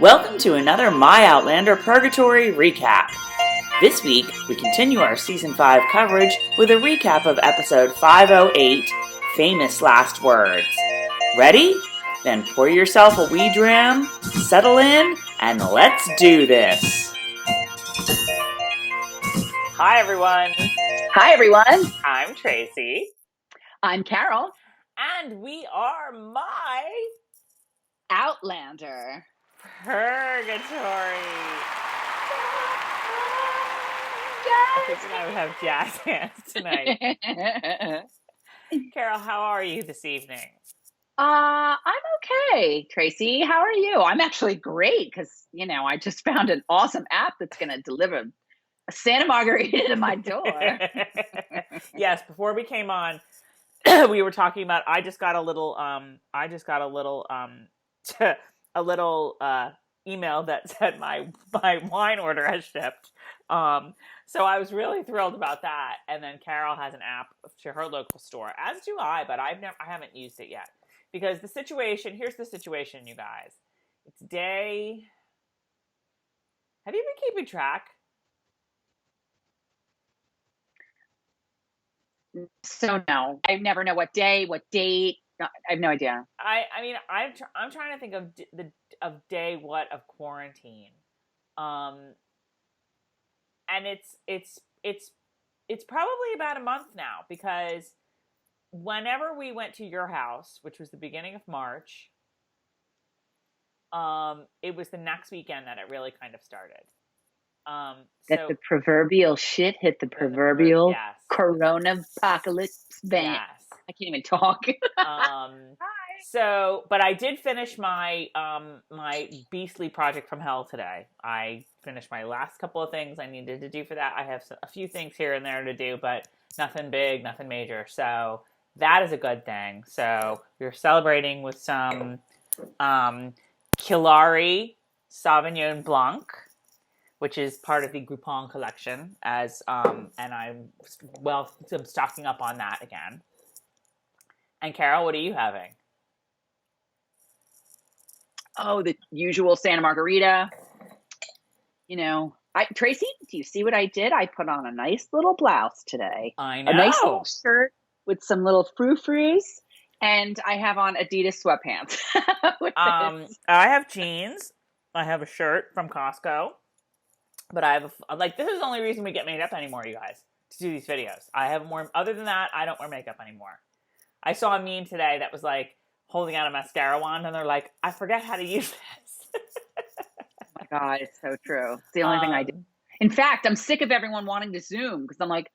Welcome to another My Outlander Purgatory recap. This week, we continue our Season 5 coverage with a recap of Episode 508, Famous Last Words. Ready? Then pour yourself a wee dram, settle in, and let's do this! Hi everyone! Hi everyone! I'm Tracey. I'm Carol. And we are My Outlander Purgatory. I think we're going to have jazz hands tonight. Carol, how are you this evening? I'm okay, Tracey. How are you? I'm actually great because, I just found an awesome app that's going to deliver a Santa Margarita to my door. Yes, before we came on, we were talking about, I just got a little email that said my wine order has shipped. So I was really thrilled about that. And then Carol has an app to her local store, as do I, but I haven't used it yet. Because here's the situation, you guys. It's day... Have you been keeping track? So no, I never know what day, what date. I have no idea. I'm trying to think of day what of quarantine, and it's probably about a month now, because whenever we went to your house, which was the beginning of March, it was the next weekend that it really kind of started. That the proverbial shit hit the proverbial yes. Corona apocalypse van. Yes. I can't even talk. So, but I did finish my my beastly project from hell today. I finished my last couple of things I needed to do for that. I have a few things here and there to do, but nothing big, nothing major. So that is a good thing. So we're celebrating with some Kilari Sauvignon Blanc, which is part of the Groupon collection, and I'm stocking up on that again. And Carol, what are you having? Oh, the usual Santa Margarita. Tracey, do you see what I did? I put on a nice little blouse today. I know. A nice little shirt with some little frou-frous, and I have on Adidas sweatpants. I have jeans. I have a shirt from Costco. But I have this is the only reason we get made up anymore, you guys, to do these videos. I have more. Other than that, I don't wear makeup anymore. I saw a meme today that was like holding out a mascara wand, and they're like, "I forget how to use this." Oh my God, it's so true. It's the only thing I do. In fact, I'm sick of everyone wanting to Zoom because I'm like,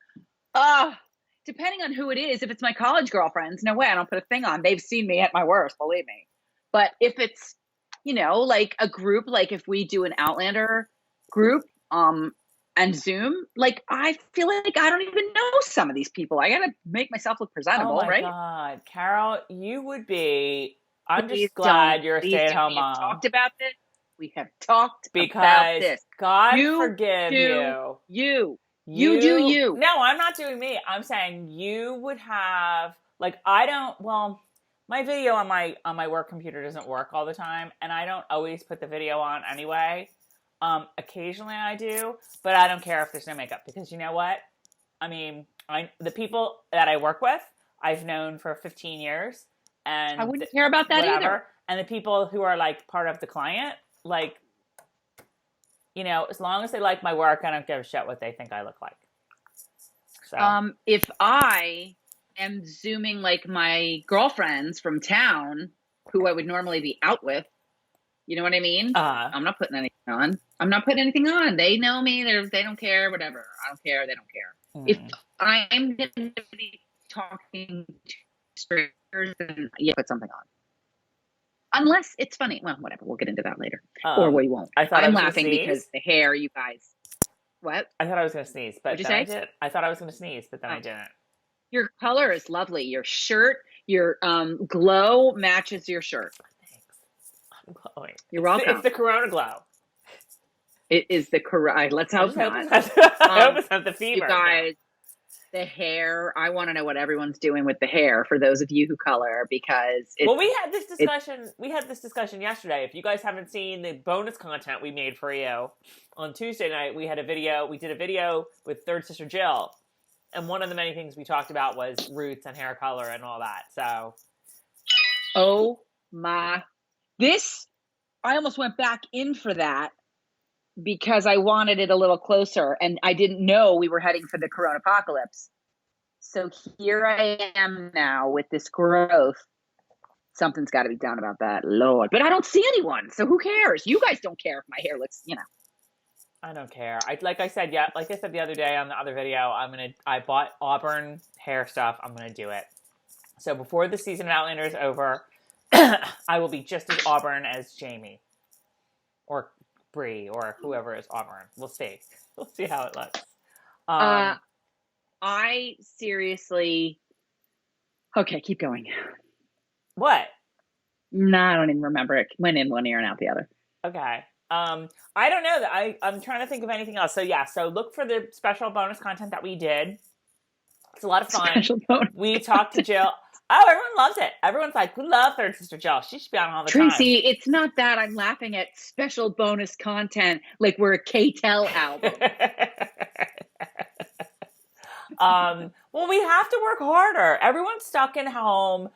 depending on who it is, if it's my college girlfriends, no way, I don't put a thing on. They've seen me at my worst, believe me. But if it's, like a group, like if we do an Outlander group, and Zoom, I feel like I don't even know some of these people. I gotta make myself look presentable, right? Oh my God, Carol, you would be. I'm just glad you're a stay-at-home mom. We have talked about this. We have talked about this. God forgive you. You do you. No, I'm not doing me. I'm saying you would have my video on my work computer doesn't work all the time, and I don't always put the video on anyway. Occasionally I do, but I don't care if there's no makeup, because you know what? I mean, the people that I work with, I've known for 15 years, and I wouldn't care about that either. And the people who are part of the client, as long as they like my work, I don't give a shit what they think I look like. So, if I am Zooming my girlfriends from town, who I would normally be out with, you know what I mean? I'm not putting anything on. They know me. They don't care. Whatever. I don't care. They don't care. If I'm going to be talking to strangers, then put something on. Unless it's funny. Well, whatever. We'll get into that later. Or we won't. I'm laughing because the hair, you guys. What? I thought I was going to sneeze, but then I did. I thought I was going to sneeze, but then I didn't. Your color is lovely. Your shirt, your glow matches your shirt. Glowing. You're welcome. It's the Corona glow. It is the Corona. Let's hope not. I hope it's not the fever. You guys, The hair. I want to know what everyone's doing with the hair for those of you who color, because we had this discussion yesterday. If you guys haven't seen the bonus content we made for you on Tuesday night, we did a video with third sister Jill, and one of the many things we talked about was roots and hair color and all that. So, oh my, I almost went back in for that because I wanted it a little closer, and I didn't know we were heading for the Corona apocalypse. So here I am now with this growth. Something's got to be done about that, Lord. But I don't see anyone, so who cares? You guys don't care if my hair looks, I don't care. Like I said the other day on the other video, I bought Auburn hair stuff. I'm gonna do it. So before the season of Outlander is over, I will be just as Auburn as Jamie, or Bree, or whoever is Auburn. We'll see. We'll see how it looks. I seriously. Okay, keep going. What? No, I don't even remember. It went in one ear and out the other. Okay. I don't know that I'm trying to think of anything else. So yeah, so look for the special bonus content that we did. It's a lot of fun. We talked to Jill. Oh, everyone loves it. Everyone's like, we love third sister Jill. She should be on all the time. Tracey, it's not that. I'm laughing at special bonus content like we're a K-Tel album. Well, we have to work harder. Everyone's stuck in home.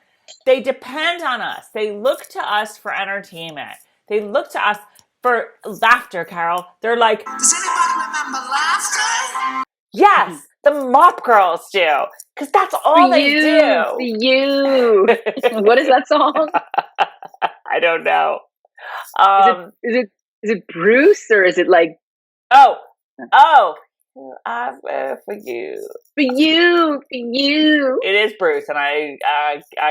They depend on us. They look to us for entertainment. They look to us for laughter, Carol. They're like, does anybody remember laughter? Yes, the Mop Girls do. Because that's all they do. For you. What is that song? I don't know. Is it Bruce, or is it like... Oh. I for you. For you. It is Bruce, and I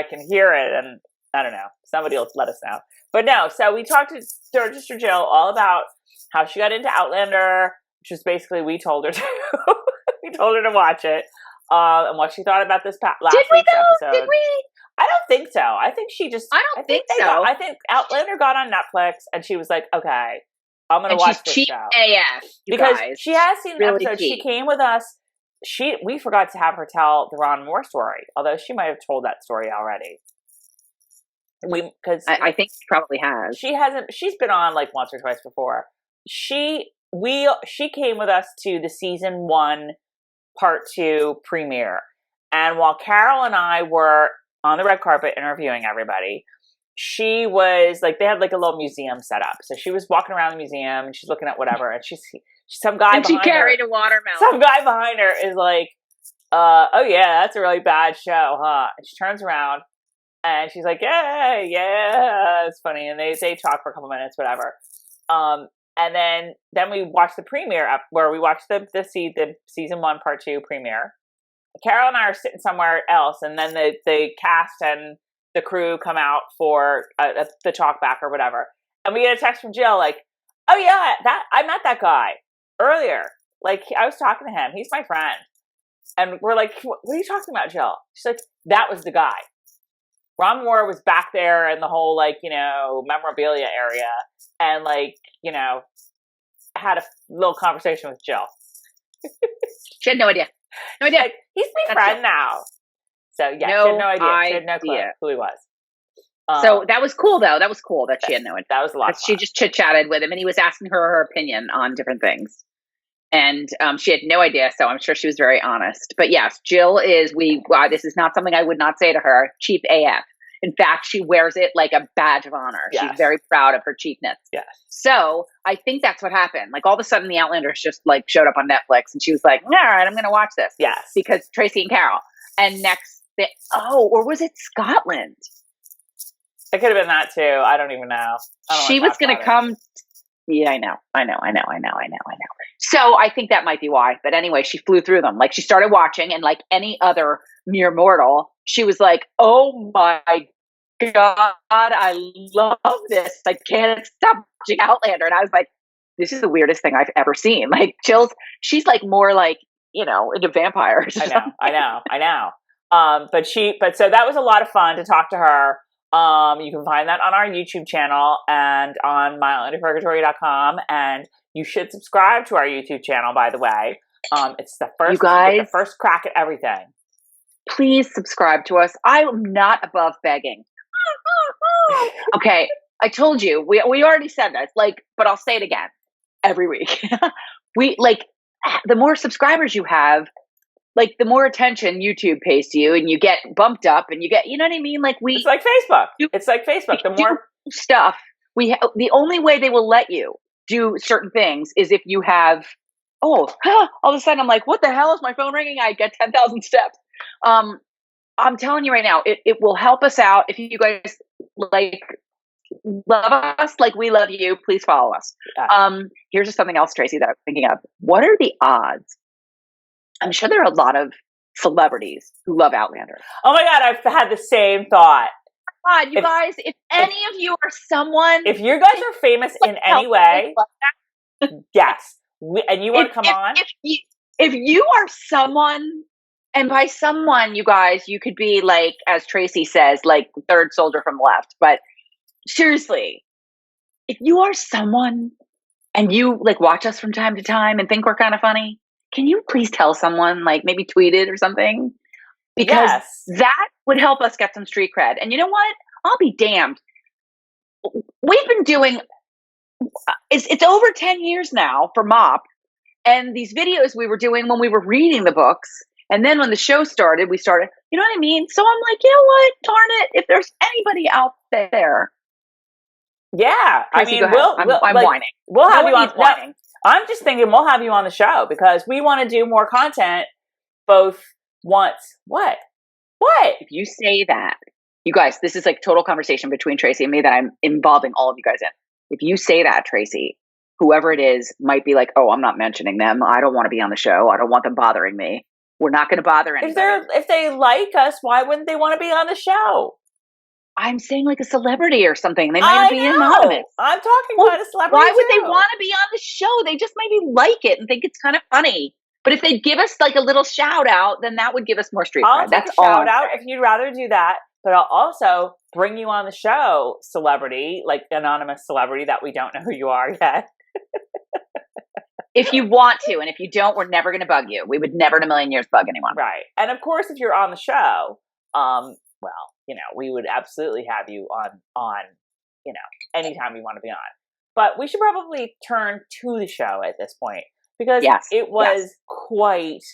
can hear it, and I don't know. Somebody will let us know. But no, so we talked to third sister Jill all about how she got into Outlander, which was basically we told her to. We told her to watch it, and what she thought about this last week's episode. Did we? I don't think so. I think she just. I don't think so. I think Outlander got on Netflix, and she was like, "Okay, I'm going to watch this cheap show." AF, because guys. She has seen the really episode. cheap. She came with us. We forgot to have her tell the Ron Moore story, although she might have told that story already. I think she probably has. She hasn't. She's been on like once or twice before. She came with us to the season 1, part 2 premiere, and while Carol and I were on the red carpet interviewing everybody, she was like, they had like a little museum set up, so she was walking around the museum and she's looking at whatever, and some guy behind her. She carried a watermelon. Some guy behind her is like, "Oh yeah, that's a really bad show, huh?" And she turns around. And she's like, yeah, it's funny. And they talk for a couple minutes, whatever. And then we watched the premiere where we watched the season 1, part 2 premiere. Carol and I are sitting somewhere else, and then the cast and the crew come out for the talk back or whatever. And we get a text from Jill like, "Oh yeah, I met that guy earlier. Like, I was talking to him. He's my friend." And we're like, "What are you talking about, Jill?" She's like, "That was the guy. Ron Moore was back there in the whole, like, memorabilia area, and, like, had a little conversation with Jill." She had no idea. No idea. Like, he's my friend now. So, yeah, she had no idea. She had no clue who he was. So that was cool, though. That was cool that she had no idea. That was a lot of fun. She just chit-chatted with him, and he was asking her opinion on different things. And she had no idea, so I'm sure she was very honest. But yes, Jill is, this is not something I would not say to her, cheap AF. In fact, she wears it like a badge of honor. Yes. She's very proud of her cheapness. Yes. So I think that's what happened. Like, all of a sudden, the Outlanders just like showed up on Netflix, and she was like, "All right, I'm going to watch this." Yes. Because Tracey and Carol. And or was it Scotland? It could have been that too. I don't even know. She was going to come. Yeah, I know. So I think that might be why. But anyway, she flew through them. Like, she started watching, and like any other mere mortal, she was like, "Oh my God, I love this. I can't stop watching Outlander." And I was like, this is the weirdest thing I've ever seen. Like, Jill's, she's like more like, into vampires. I know. But so that was a lot of fun to talk to her. You can find that on our YouTube channel and on myoutlanderpurgatory.com. And you should subscribe to our YouTube channel, by the way. It's the first, you guys, the first crack at everything. Please subscribe to us. I am not above begging. Okay, I told you, we already said this, like, but I'll say it again every week. We like, the more subscribers you have, like the more attention YouTube pays to you, and you get bumped up, and you get, you know what I mean? Like it's like Facebook. It's like Facebook. The more stuff the only way they will let you do certain things is if you have, all of a sudden I'm like, what the hell is my phone ringing? I get 10,000 steps. I'm telling you right now, it will help us out if you guys like love us like we love you. Please follow us. Here's just something else, Tracey, that I'm thinking of. What are the odds? I'm sure there are a lot of celebrities who love Outlander. Oh my God, I've had the same thought. God, you guys, if any of you are someone, if you guys are famous in any way, yes, and you want to come on. If you are someone, and by someone, you guys, you could be like, as Tracey says, like third soldier from the left. But seriously, if you are someone and you like watch us from time to time and think we're kind of funny, can you please tell someone, like maybe tweet it or something? Because that would help us get some street cred. And you know what? I'll be damned. We've been doing, it's over 10 years now for MOP. And these videos we were doing when we were reading the books. And then when the show started, we started, you know what I mean? So I'm like, you know what? Darn it. If there's anybody out there. Yeah. Tracy, I mean, I'm whining. We'll have you on. No, I'm just thinking we'll have you on the show because we want to do more content both once. What? If you say that, you guys, this is like total conversation between Tracey and me that I'm involving all of you guys in. If you say that, Tracey, whoever it is might be like, oh, I'm not mentioning them. I don't want to be on the show. I don't want them bothering me. We're not going to bother anybody. If they like us, why wouldn't they want to be on the show? I'm saying like a celebrity or something. They might be anonymous. I'm talking about a celebrity. Why would they want to be on the show? They just maybe like it and think it's kind of funny. But if they give us like a little shout out, then that would give us more street cred. That's all. Shout out if you'd rather do that. But I'll also bring you on the show, celebrity, like anonymous celebrity that we don't know who you are yet. If you want to, and if you don't, we're never going to bug you. We would never in a million years bug anyone. Right. And of course, if you're on the show, well, you know, we would absolutely have you on, you know, anytime you want to be on. But we should probably turn to the show at this point because it was quite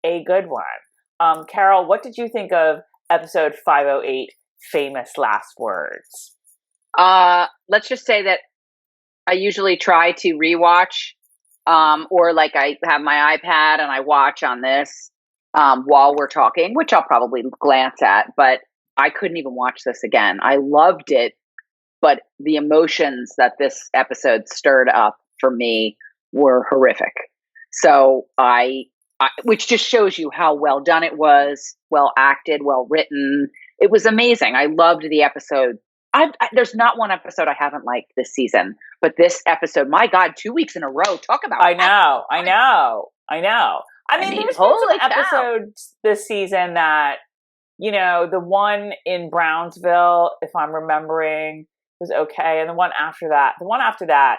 a good one. Carol, what did you think of episode 508, Famous Last Words? Let's just say that I usually try to rewatch, or like I have my iPad and I watch on this while we're talking, which I'll probably glance at, but I couldn't even watch this again. I loved it, but the emotions that this episode stirred up for me were horrific. So which just shows you how well done it was, well acted, well written. It was amazing. I loved the episode. There's not one episode I haven't liked this season, but this episode, my God, 2 weeks in a row. Talk about I know. I mean, there's been some episodes this season that, you know, the one in Brownsville, if I'm remembering, was okay, and the one after that,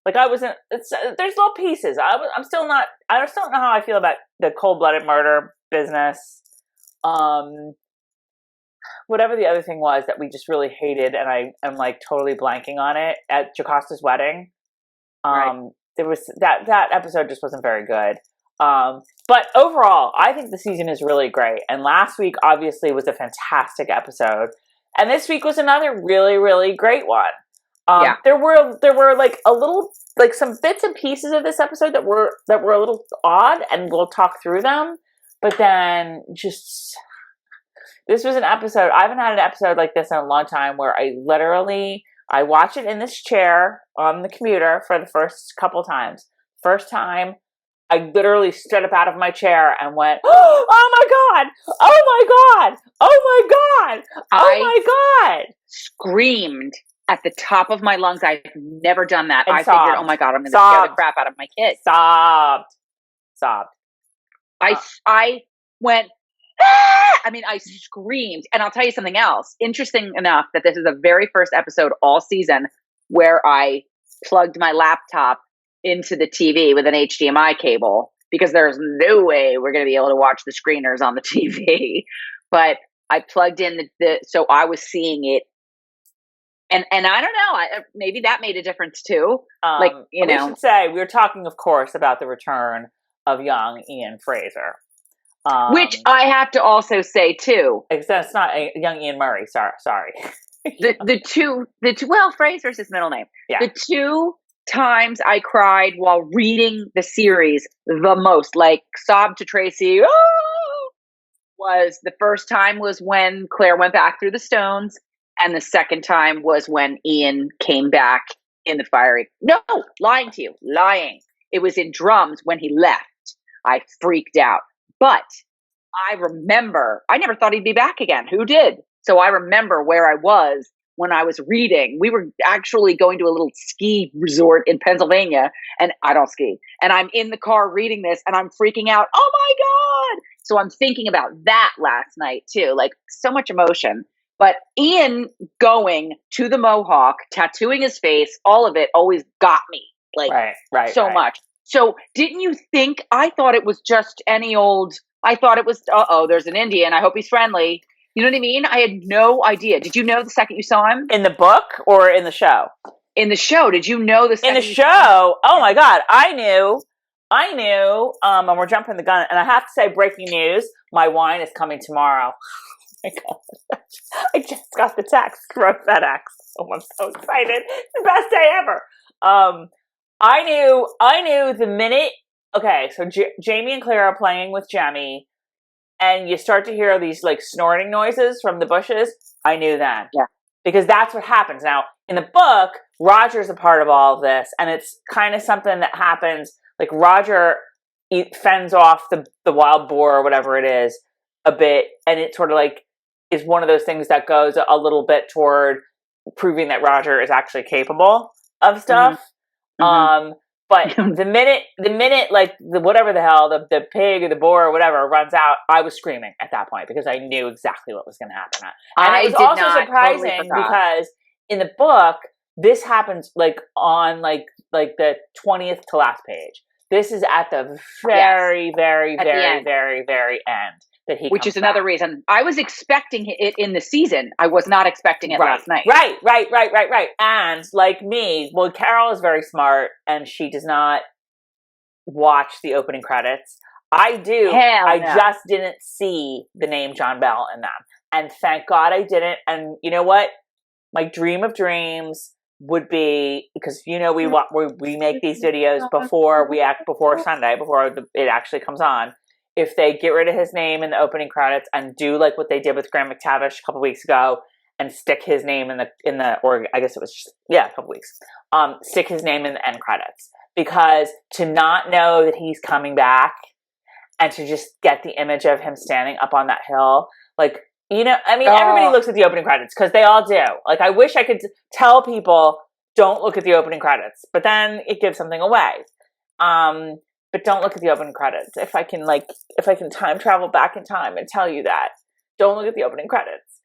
like I wasn't. There's little pieces. I still don't know how I feel about the cold-blooded murder business. Whatever the other thing was that we just really hated, and I am like totally blanking on it at Jocasta's wedding. There was that episode just wasn't very good. But overall, I think the season is really great. And last week obviously was a fantastic episode, and this week was another really, really great one. There were like a little, like some bits and pieces of this episode that were a little odd, and we'll talk through them. But then this was an episode. I haven't had an episode like this in a long time where I watch it in this chair on the commuter for the first couple times. First time, I literally stood up out of my chair and went, "Oh my God! Oh my God! Oh my God! Oh my God!" Screamed at the top of my lungs. I've never done that. I figured, oh my God, I'm going to scare the crap out of my kids. Sobbed. I went, ah! I mean, I screamed. And I'll tell you something else. Interesting enough that this is the very first episode all season where I plugged my laptop into the TV with an HDMI cable because there's no way we're going to be able to watch the screeners on the TV. But I plugged in so I was seeing it. And I don't know, maybe that made a difference too. We should say, we were talking, of course, about the return of young Ian Fraser. Which I have to also say too. Except it's not young Ian Murray, sorry. the two, well, Fraser's his middle name. Yeah. The 2 times I cried while reading the series the most, like sobbed to Tracey, was the first time was when Claire went back through the stones. And the second time was when Ian came back in the fiery. No, lying to you. It was in Drums when he left. I freaked out. But I remember, I never thought he'd be back again. Who did? So I remember where I was when I was reading. We were actually going to a little ski resort in Pennsylvania, and I don't ski. And I'm in the car reading this, and I'm freaking out. Oh my God! So I'm thinking about that last night too. Like, so much emotion. But Ian going to the Mohawk, tattooing his face, all of it always got me. Like, so much. So didn't you think, I thought it was just any old, I thought it was, there's an Indian. I hope he's friendly. You know what I mean? I had no idea. Did you know the second you saw him? In the book or in the show? In the show. Did you know the second in the show? Oh my God. I knew, and we're jumping the gun. And I have to say, breaking news, my wine is coming tomorrow. My God. I just got the text from FedEx. Oh, I'm so excited. It's the best day ever. I knew the minute, okay, so Jamie and Claire are playing with Jemmy, and you start to hear these like snorting noises from the bushes. I knew then. Yeah. Because that's what happens. Now, in the book, Roger's a part of all of this, and it's kind of something that happens, like Roger fends off the wild boar or whatever it is a bit, and it sort of like is one of those things that goes a little bit toward proving that Roger is actually capable of stuff. Mm-hmm. But the minute like whatever the hell, the pig or the boar or whatever runs out, I was screaming at that point because I knew exactly what was going to happen. And it was also surprising because in the book, this happens like on like the 20th to last page. This is at the very, very, very, very, very end. Which is another reason I was expecting it in the season. I was not expecting it last night. Right. And like me, well, Carol is very smart and she does not watch the opening credits. I do. I just didn't see the name John Bell in them. And thank God I didn't. And you know what? My dream of dreams would be, because we make these videos before Sunday, before it actually comes on. If they get rid of his name in the opening credits and do like what they did with Graham McTavish a couple weeks ago and stick his name in the or I guess it was just a couple weeks. Stick his name in the end credits, because to not know that he's coming back and to just get the image of him standing up on that hill, like, everybody looks at the opening credits because they all do. Like, I wish I could tell people don't look at the opening credits, but then it gives something away. But don't look at the opening credits. If I can time travel back in time and tell you that, don't look at the opening credits.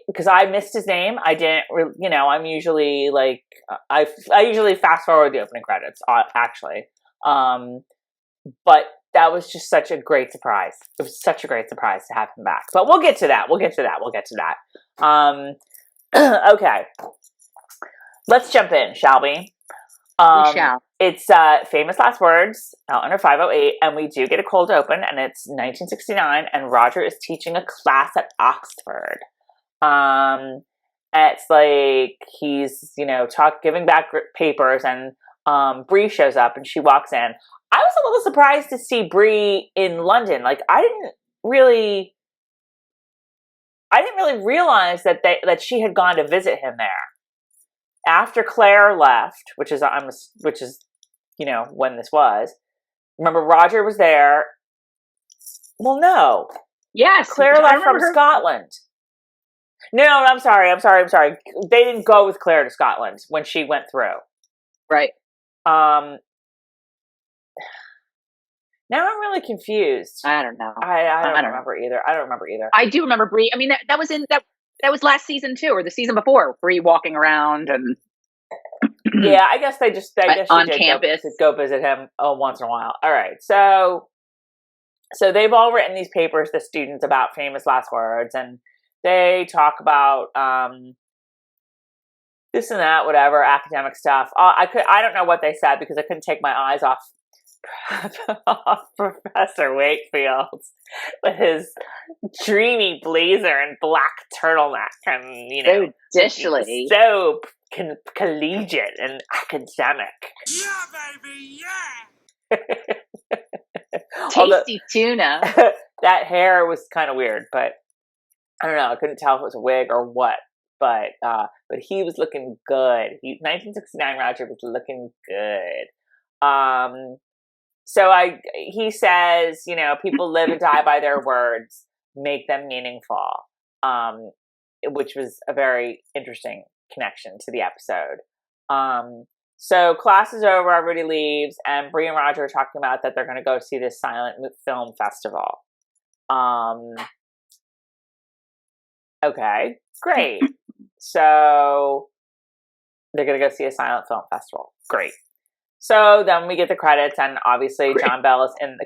Because I missed his name. I didn't, I'm usually like, I usually fast forward the opening credits, actually. But that was just such a great surprise. It was such a great surprise to have him back. But we'll get to that. Okay. Let's jump in, shall we? We shall. It's Famous Last Words, Outlander 508, and we do get a cold open, and it's 1969, and Roger is teaching a class at Oxford. It's like he's, giving back papers, and Bree shows up, and she walks in. I was a little surprised to see Bree in London. Like, I didn't really realize that she had gone to visit him there. After Claire left, which is when this was. Remember, Roger was there. Well, no. Yes, Claire left from Scotland. No, I'm sorry. They didn't go with Claire to Scotland when she went through. Right. Now I'm really confused. I don't know. I don't remember either. I do remember Bree. I mean, that was last season too, or the season before. Bree walking around and. Yeah, I guess on she did campus. go visit him once in a while. All right, so they've all written these papers, the students, about famous last words, and they talk about this and that, whatever, academic stuff. I don't know what they said because I couldn't take my eyes off Professor Wakefield with his dreamy blazer and black turtleneck, and so dishly, so collegiate and academic. Yeah, baby, yeah. Tasty tuna. That hair was kind of weird, but I don't know. I couldn't tell if it was a wig or what. But he was looking good. 1969 Roger was looking good. So he says, people live and die by their words, make them meaningful, which was a very interesting connection to the episode. So class is over, everybody leaves, and Bree and Roger are talking about that they're going to go see this silent film festival. Okay, great. So they're going to go see a silent film festival. Great. So then we get the credits, and obviously great. John Bell is in the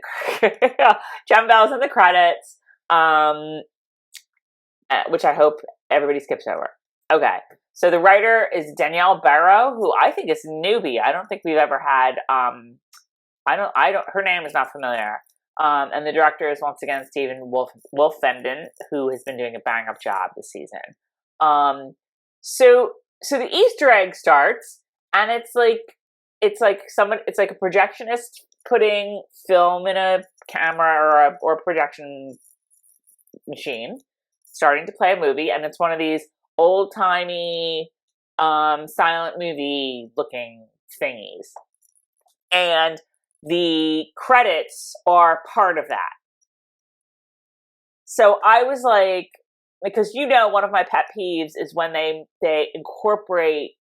credits, which I hope everybody skips over. Okay. So the writer is Danielle Barrow, who I think is a newbie. I don't think we've ever had. Her name is not familiar. And the director is once again Stephen Wolfenden, who has been doing a bang up job this season. So the Easter egg starts, and it's like a projectionist putting film in a camera or a projection machine, starting to play a movie, and it's one of these old-timey silent movie looking thingies, and the credits are part of that. So I was like, because one of my pet peeves is when they incorporate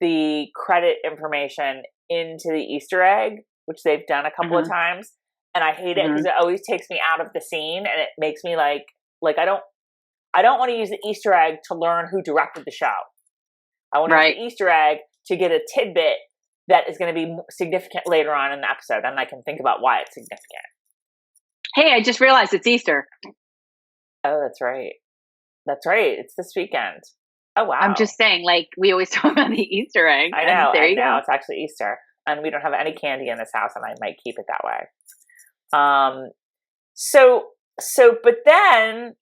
the credit information into the Easter egg, which they've done a couple of times, and I hate it because it always takes me out of the scene, and it makes me like I don't want to use the Easter egg to learn who directed the show. I want to use the Easter egg to get a tidbit that is going to be significant later on in the episode, and I can think about why it's significant. Hey, I just realized it's Easter. Oh, that's right. That's right. It's this weekend. Oh, wow. I'm just saying, we always talk about the Eater egg. I know. There you go. It's actually Easter. And we don't have any candy in this house, and I might keep it that way. But then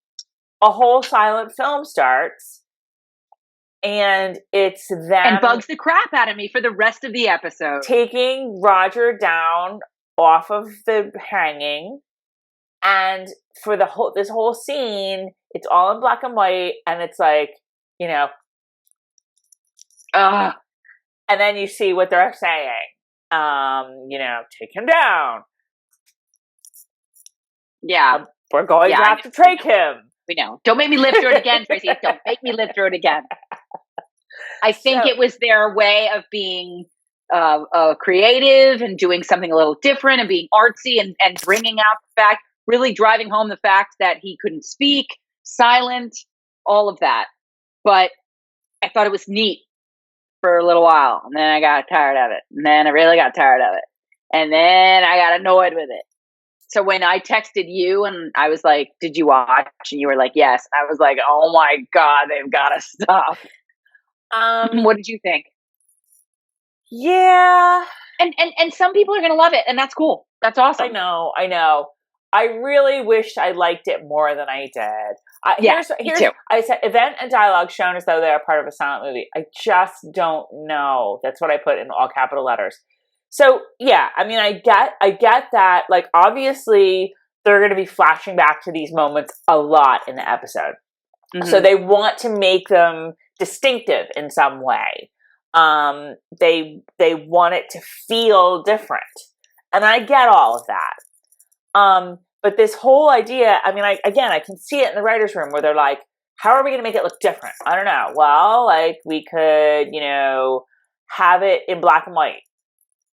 a whole silent film starts, and it's them and bugs the crap out of me for the rest of the episode, taking Roger down off of the hanging, and for this whole scene, it's all in black and white, and it's like, and then you see what they're saying, take him down. Yeah, we're going to have to take him. We know. Don't make me live through it again, Tracey. Don't make me live through it again. I think it was their way of being creative and doing something a little different and being artsy and bringing out the fact, really driving home the fact that he couldn't speak, silent, all of that. But I thought it was neat for a little while, and then I got tired of it, and then I really got tired of it, and then I got annoyed with it. So when I texted you and I was like, did you watch? And you were like, yes. I was like, oh my God, they've got to stop. What did you think? Yeah. And some people are going to love it, and that's cool. That's awesome. I know. I really wish I liked it more than I did. Me too. I said event and dialogue shown as though they are part of a silent movie. I just don't know. That's what I put in all capital letters. So yeah, I mean, I get that. Like, obviously, they're going to be flashing back to these moments a lot in the episode, so they want to make them distinctive in some way. They want it to feel different, and I get all of that. But this whole idea, I mean, I can see it in the writer's room where they're like, how are we going to make it look different? I don't know. Well, we could, have it in black and white.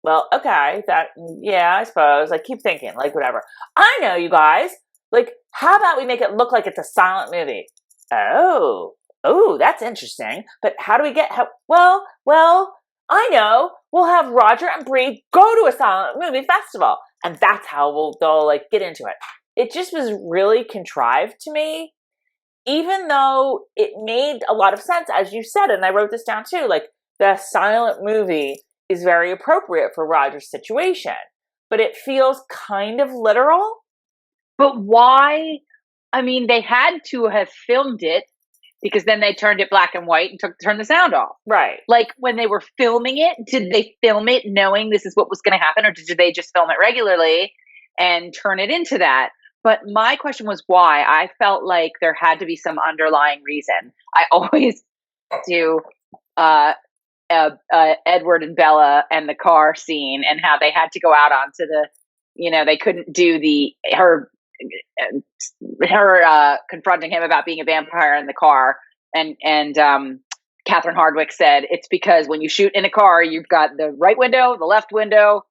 Well, okay, I suppose. Keep thinking, whatever. I know, you guys. How about we make it look like it's a silent movie? Oh, that's interesting. But how do we get, I know, we'll have Roger and Bree go to a silent movie festival. And that's how they'll like get into it. It just was really contrived to me, even though it made a lot of sense, as you said, and I wrote this down too, like the silent movie is very appropriate for Roger's situation, but it feels kind of literal. But why? I mean, they had to have filmed it because then they turned it black and white and turned the sound off. Right. Like when they were filming it, did they film it knowing this is what was going to happen, or did they just film it regularly and turn it into that? But my question was why. I felt like there had to be some underlying reason. I always do Edward and Bella and the car scene and how they had to go out onto the, they couldn't do her confronting him about being a vampire in the car. And Catherine Hardwicke said, it's because when you shoot in a car, you've got the right window, the left window,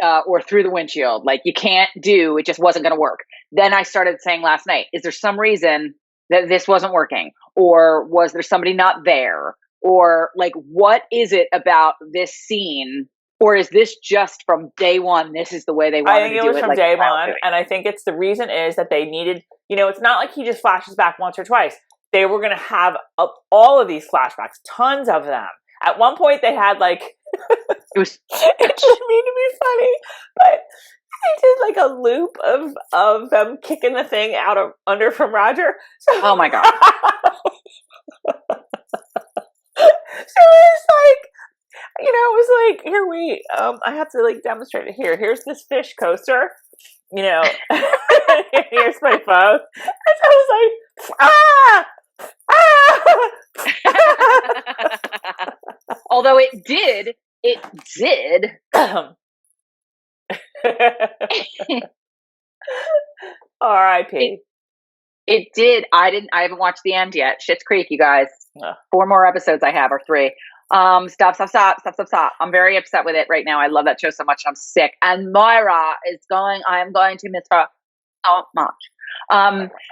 or through the windshield. Like you can't it just wasn't going to work. Then I started saying last night, is there some reason that this wasn't working? Or was there somebody not there? Or like, what is it about this scene? Or is this just from day one, this is the way they wanted to do it? I think it was from day one. And I think the reason is that they needed, it's not like he just flashes back once or twice. They were going to have all of these flashbacks, tons of them. At one point they had like, it didn't mean to be funny, but they did like a loop of them kicking the thing under from Roger. So, oh my God. So it was like, it was like, here I have to like demonstrate it here. Here's this fish coaster, here's my phone. And so I was like, Although it did. R.I.P. It did. I haven't watched the end yet. Schitt's Creek, you guys. 4 more episodes I have, or 3. Stop. I'm very upset with it right now. I love that show so much. I'm sick. And Moira I am going to miss her so much.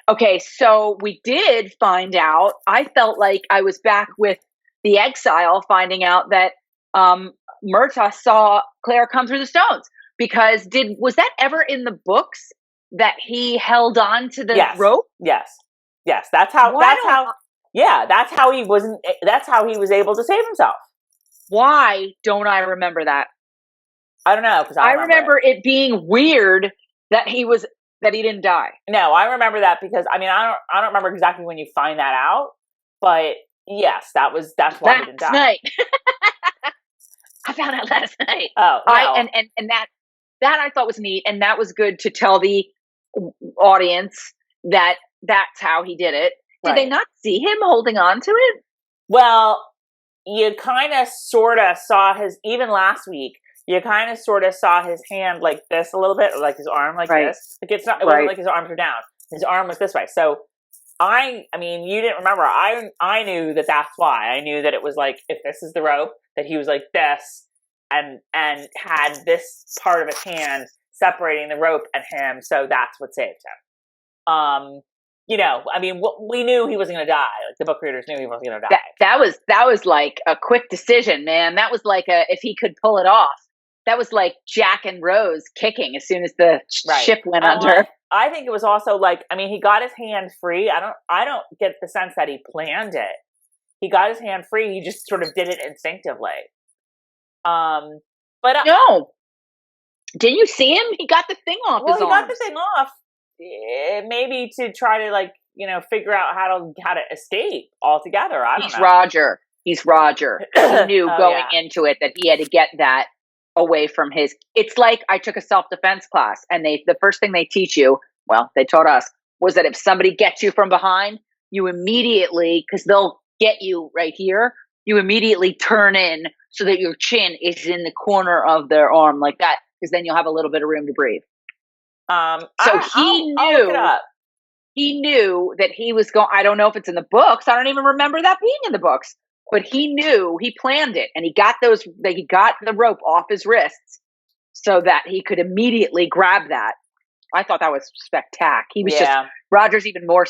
Okay, so we did find out, I felt like I was back with The Exile, finding out that Murtaugh saw Claire come through the stones. Because was that ever in the books that he held on to the rope? Yes. That's how he was able to save himself. Why don't I remember that? I don't know, because I remember it being weird that he didn't die. No, I remember that because I don't remember exactly when you find that out, but yes, that's why he didn't die. Last night. I found out last night. Oh, no. And that I thought was neat, and that was good to tell the audience that that's how he did it. Did they not see him holding on to it? Well, you kind of sort of saw even last week, you kind of sort of saw his hand like this a little bit, or like his arm like this. Like it wasn't like his arms were down. His arm was this way. So you didn't remember. I knew that that's why. I knew that it was like, if this is the rope, that he was like this and had this part of his hand separating the rope and him. So that's what saved him. We knew he wasn't going to die. Like the book readers knew he wasn't going to die. That was like a quick decision, man. That was like if he could pull it off. That was like Jack and Rose kicking as soon as the ship went under. I think it was also like, he got his hand free. I don't get the sense that he planned it. He got his hand free. He just sort of did it instinctively. No. Didn't you see him? He got the thing off his arms. Well, he got the thing off. Maybe to try to figure out how to escape altogether. I don't know. He's Roger. He knew going into it that he had to get that away from his. It's like I took a self-defense class, and the first thing they teach you, well, they taught us, was that if somebody gets you from behind, you immediately, because they'll get you right here, you immediately turn in so that your chin is in the corner of their arm like that, because then you'll have a little bit of room to breathe. He knew that he was going. I don't know if it's in the books. I don't even remember that being in the books. But he planned it, and he got the rope off his wrists so that he could immediately grab that. I thought that was spectacular. He was just Roger's even more.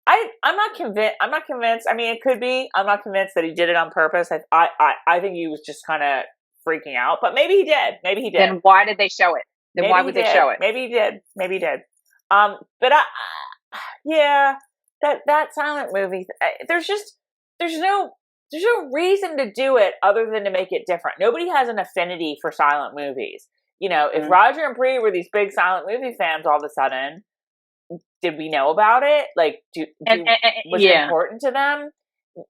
I'm not convinced. I'm not convinced. I mean, it could be. I'm not convinced that he did it on purpose. I think he was just kind of freaking out. But maybe he did. Maybe he did. Then why did they show it? Then maybe why would they show it? Maybe he did. Maybe he did. But yeah, that silent movie. There's no reason to do it other than to make it different. Nobody has an affinity for silent movies. You know, if Roger and Bree were these big silent movie fans all of a sudden, did we know about it? Like, was it important to them?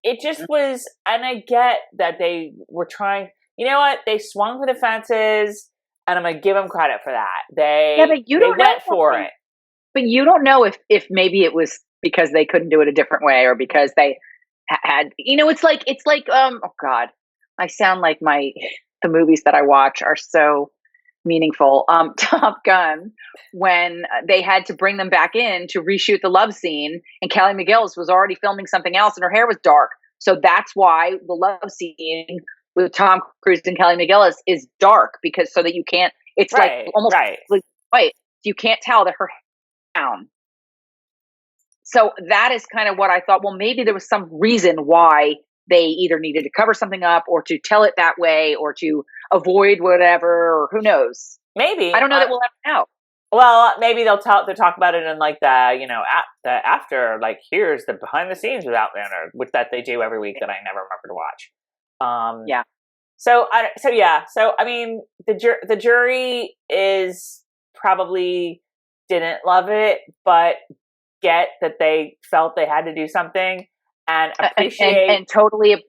It just was, and I get that they were trying. You know what? They swung for the fences, and I'm gonna give them credit for that. But you don't went for it. But you don't know if maybe it was because they couldn't do it a different way, or because they had. You know, it's like oh God, I sound like the movies that I watch are so meaningful. Top Gun, when they had to bring them back in to reshoot the love scene, and Kelly McGillis was already filming something else and her hair was dark. So that's why the love scene with Tom Cruise and Kelly McGillis is dark, because so that you can't, it's like almost like white. You can't tell that her hair down. So that is kind of what I thought. Well, maybe there was some reason why they either needed to cover something up, or to tell it that way, or to avoid whatever, or who knows? Maybe. I don't know that we'll ever know. Well, maybe they'll talk about it in like the after, like, here's the behind the scenes with Outlander, which that they do every week that I never remember to watch. Yeah. So I mean, the jury is probably didn't love it, but get that they felt they had to do something. And appreciate and totally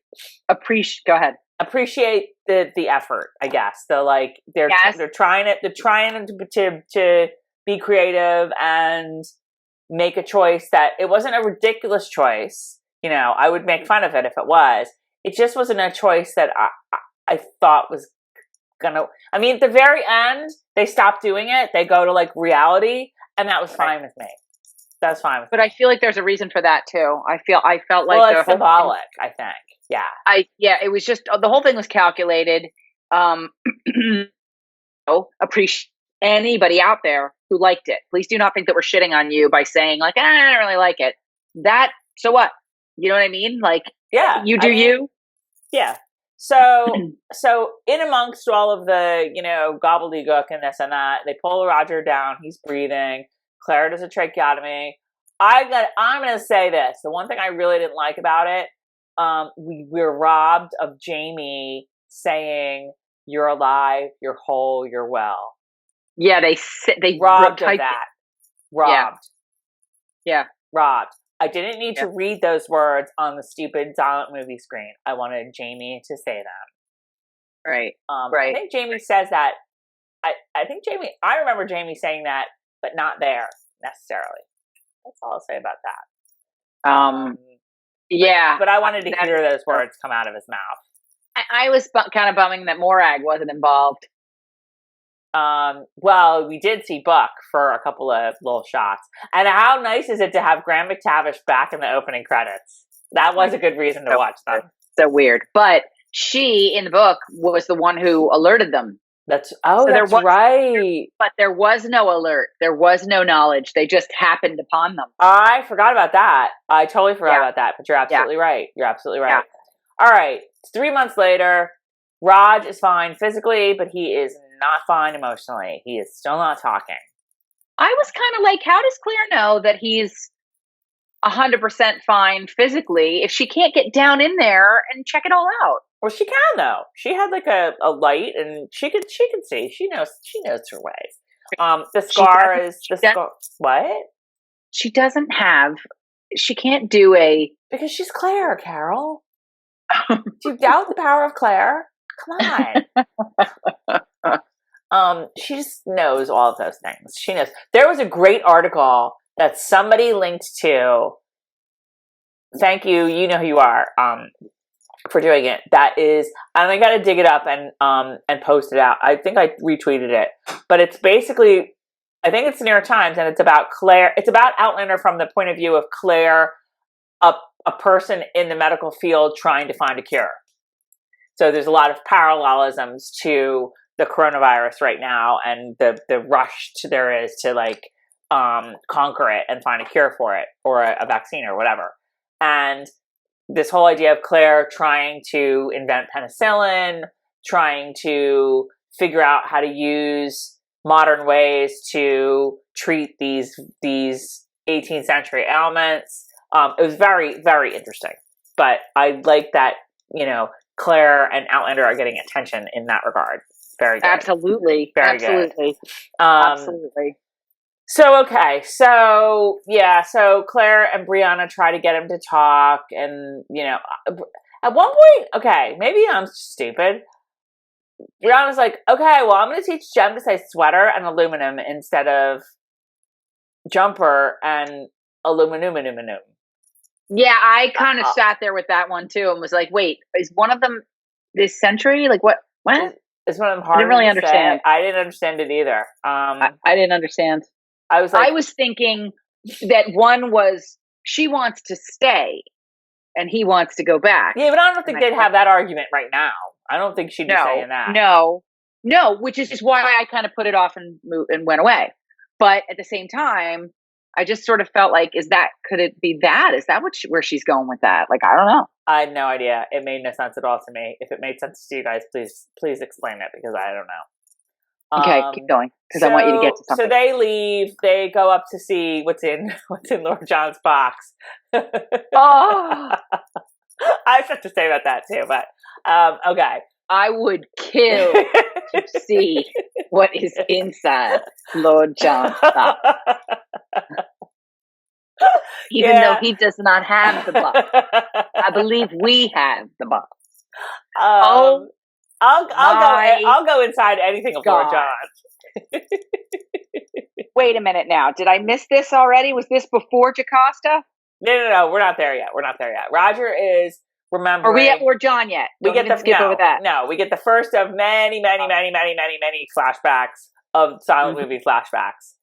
appreciate. Go ahead. Appreciate the effort, I guess. So like they're trying to be creative and make a choice that it wasn't a ridiculous choice. You know, I would make fun of it if it was. It just wasn't a choice that I thought was gonna. I mean, at the very end, they stopped doing it. They go to like reality, and that was fine with me. That's fine with me. But I feel like there's a reason for that too. I felt like it's symbolic. I think. Yeah. It was just the whole thing was calculated. Appreciate anybody out there who liked it. Please do not think that we're shitting on you by saying like, I don't really like it. That, so what? You know what I mean? Like, you do you. Yeah. So in amongst all of the, gobbledygook and this and that, they pull Roger down. He's breathing. Claire does a tracheotomy. I'm going to say this. The one thing I really didn't like about it, we're robbed of Jamie saying, "You're alive, you're whole, you're well." Yeah, they robbed of that. Robbed. Yeah. Robbed. I didn't need to read those words on the stupid silent movie screen. I wanted Jamie to say them. Right. I think Jamie says that. I remember Jamie saying that, but not there necessarily. That's all I'll say about that. But I wanted to hear those words come out of his mouth. I was kind of bumming that Morag wasn't involved. Well, we did see Buck for a couple of little shots. And how nice is it to have Graham McTavish back in the opening credits? That was a good reason to watch them. So weird. But she, in the book, was the one who alerted them. That's right. But there was no alert. There was no knowledge. They just happened upon them. I forgot about that. I totally forgot about that. But you're absolutely right. You're absolutely right. Yeah. All right. It's 3 months later. Raj is fine physically, but he is not fine emotionally. He is still not talking. I was kind of like, how does Claire know that he's 100% fine physically if she can't get down in there and check it all out? Well, she can though. She had like a light, and she can see. She knows her ways. The scar is the scar. What? She doesn't have. She can't do because she's Claire, Carol. Do you doubt the power of Claire? Come on. She just knows all of those things. She knows. There was a great article that somebody linked to. Thank you. You know who you are. For doing it. That is, and I got to dig it up and post it out. I think I retweeted it, but it's basically, I think it's the New York Times, and it's about Claire. It's about Outlander from the point of view of Claire, a person in the medical field trying to find a cure. So there's a lot of parallelisms to the coronavirus right now, and the rush there is to like conquer it and find a cure for it or a vaccine or whatever. And this whole idea of Claire trying to invent penicillin, trying to figure out how to use modern ways to treat these 18th century ailments. It was very, very interesting. But I like that, Claire and Outlander are getting attention in that regard. Very good. Absolutely. Very Absolutely. good. Absolutely. So Claire and Brianna try to get him to talk, and, at one point, okay, maybe I'm stupid. Brianna's like, okay, well, I'm going to teach Jem to say sweater and aluminum instead of jumper and aluminum. Yeah, I kind of sat there with that one too and was like, wait, is one of them this century? Like what? Is one of them hard? I didn't really understand. I didn't understand it either. I didn't understand. I was thinking that one was she wants to stay and he wants to go back. Yeah, but I don't think they'd have that argument right now. I don't think she'd be saying that. No, which is just why I kind of put it off and went away. But at the same time, I just sort of felt like, could it be that? Is that where she's going with that? Like, I don't know. I had no idea. It made no sense at all to me. If it made sense to you guys, please explain it, because I don't know. Okay, keep going, because I want you to get to something. So they leave. They go up to see what's in Lord John's box. Oh, I have to say about that too, but okay. I would kill to see what is inside Lord John's box. Even though he does not have the box. I believe we have the box. I'll go inside anything of Lord John's. Wait a minute now. Did I miss this already? Was this before Jocasta? No. We're not there yet. Roger is remembering. Are we at Lord John yet? We get the skip over that. No, we get the first of many flashbacks of silent movie flashbacks.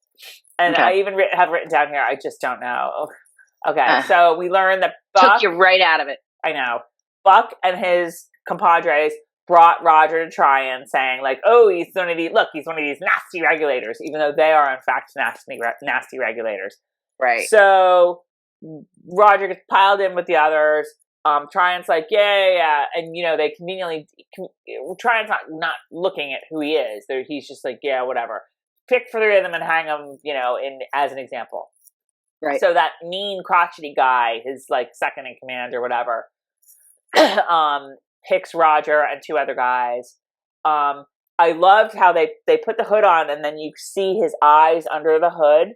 And I even have written down here, I just don't know. Okay, so we learn that Buck... Took you right out of it. I know. Buck and his compadres brought Roger to Tryon, saying, like, oh, he's one of these nasty regulators, even though they are, in fact, nasty regulators. Right. So Roger gets piled in with the others. Tryon's like, yeah. And, they conveniently... Tryon's not looking at who he is. He's just like, yeah, whatever. Pick 3 of them and hang them, as an example. Right. So that mean, crotchety guy, his, second in command or whatever, picks Roger and 2 other guys. I loved how they put the hood on and then you see his eyes under the hood.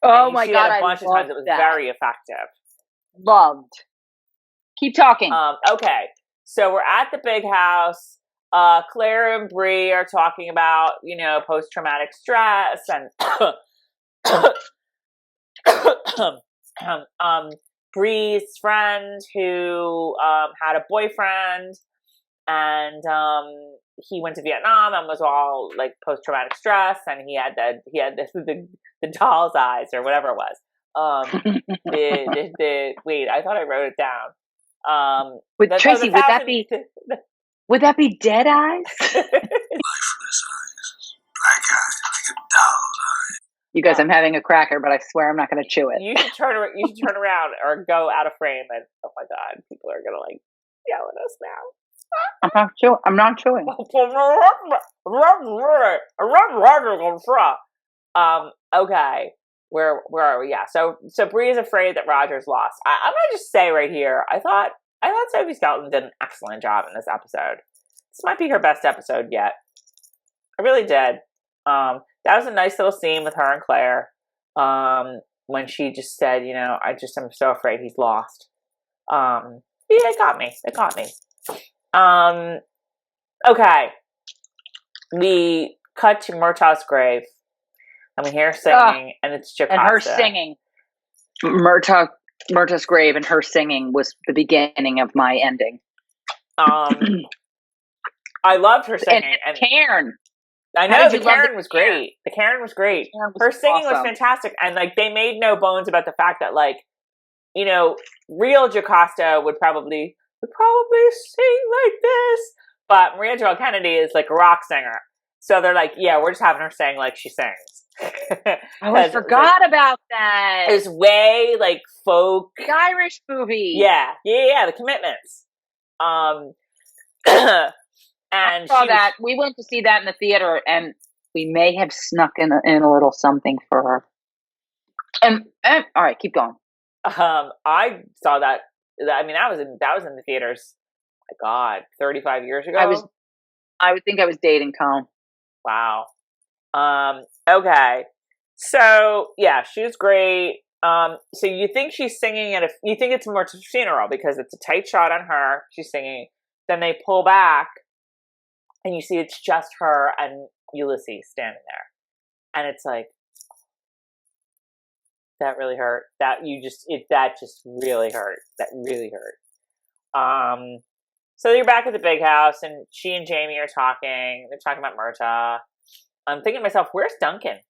Oh my God, a bunch of times. It was very effective. Loved. Keep talking. Okay. So we're at the big house. Claire and Bree are talking about, post-traumatic stress and Bree's friend who had a boyfriend and he went to Vietnam and was all post-traumatic stress, and he had the doll's eyes or whatever it was. Wait, I thought I wrote it down. With Tracey, would that be dead eyes? Lifeless eyes, black eyes, like a doll's eye. You guys, I'm having a cracker, but I swear I'm not going to chew it. You should turn around or go out of frame, and oh my God, people are gonna yell at us now. I'm not chewing. Okay. Where are we? Yeah. So Bree is afraid that Roger's lost. I'm gonna just say right here, I thought Sophie Skelton did an excellent job in this episode. This might be her best episode yet. I really did. That was a nice little scene with her and Claire. When she just said, I'm so afraid he's lost. Yeah, it got me. Okay. We cut to Murtaugh's grave. And we hear singing, and it's Jocasta. And her singing. Murtaugh's grave and her singing was the beginning of my ending. I loved her singing. And Cairn. I know, the Cairn was great. The Cairn was great. Her singing was fantastic. And, they made no bones about the fact that, real Jocasta would probably sing like this. But Maria Joelle Kennedy is, a rock singer. So they're like, yeah, we're just having her sing like she sings. I forgot about that. It was way like folk. The Irish movie. Yeah. The Commitments. And I saw that. We went to see that in the theater, and we may have snuck in a little something for her. And all right, keep going. I saw that. I mean, that was in the theaters. My God, 35 years ago. I would think I was dating Tom. Wow. Okay. So yeah, she was great. So you think she's singing you think it's more to funeral because it's a tight shot on her. She's singing. Then they pull back, and you see it's just her and Ulysses standing there, and it's like that really hurt. That just really hurt. That really hurt. So you're back at the big house, and she and Jamie are talking. They're talking about Myrta. I'm thinking to myself, where's Duncan? Did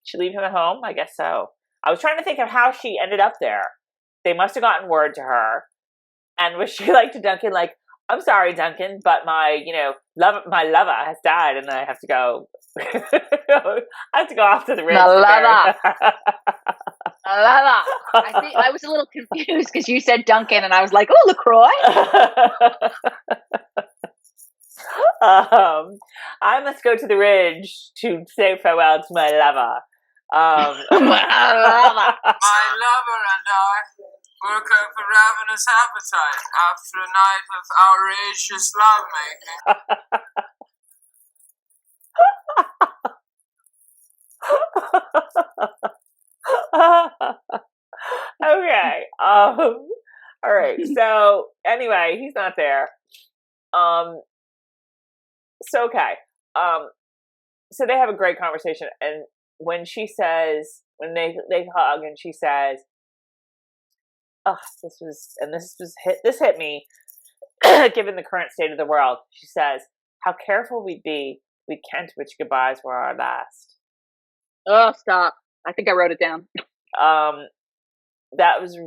she leave him at home? I guess so. I was trying to think of how she ended up there. They must have gotten word to her. And was she like to Duncan, like, I'm sorry, Duncan, but my lover has died, and I have to go. I have to go off to the ridge. My lover. I think I was a little confused because you said Duncan, and I was like, oh, LaCroix. I must go to the ridge to say farewell to my lover. My lover. My lover and I woke up a ravenous appetite after a night of outrageous lovemaking. Okay. All right. So anyway, he's not there. So okay. So they have a great conversation, and when she says, when they hug, and she says, "Oh, this hit me, given the current state of the world." She says, "How careful we'd be. We can't which goodbyes were our last." Oh, stop! I think I wrote it down. That's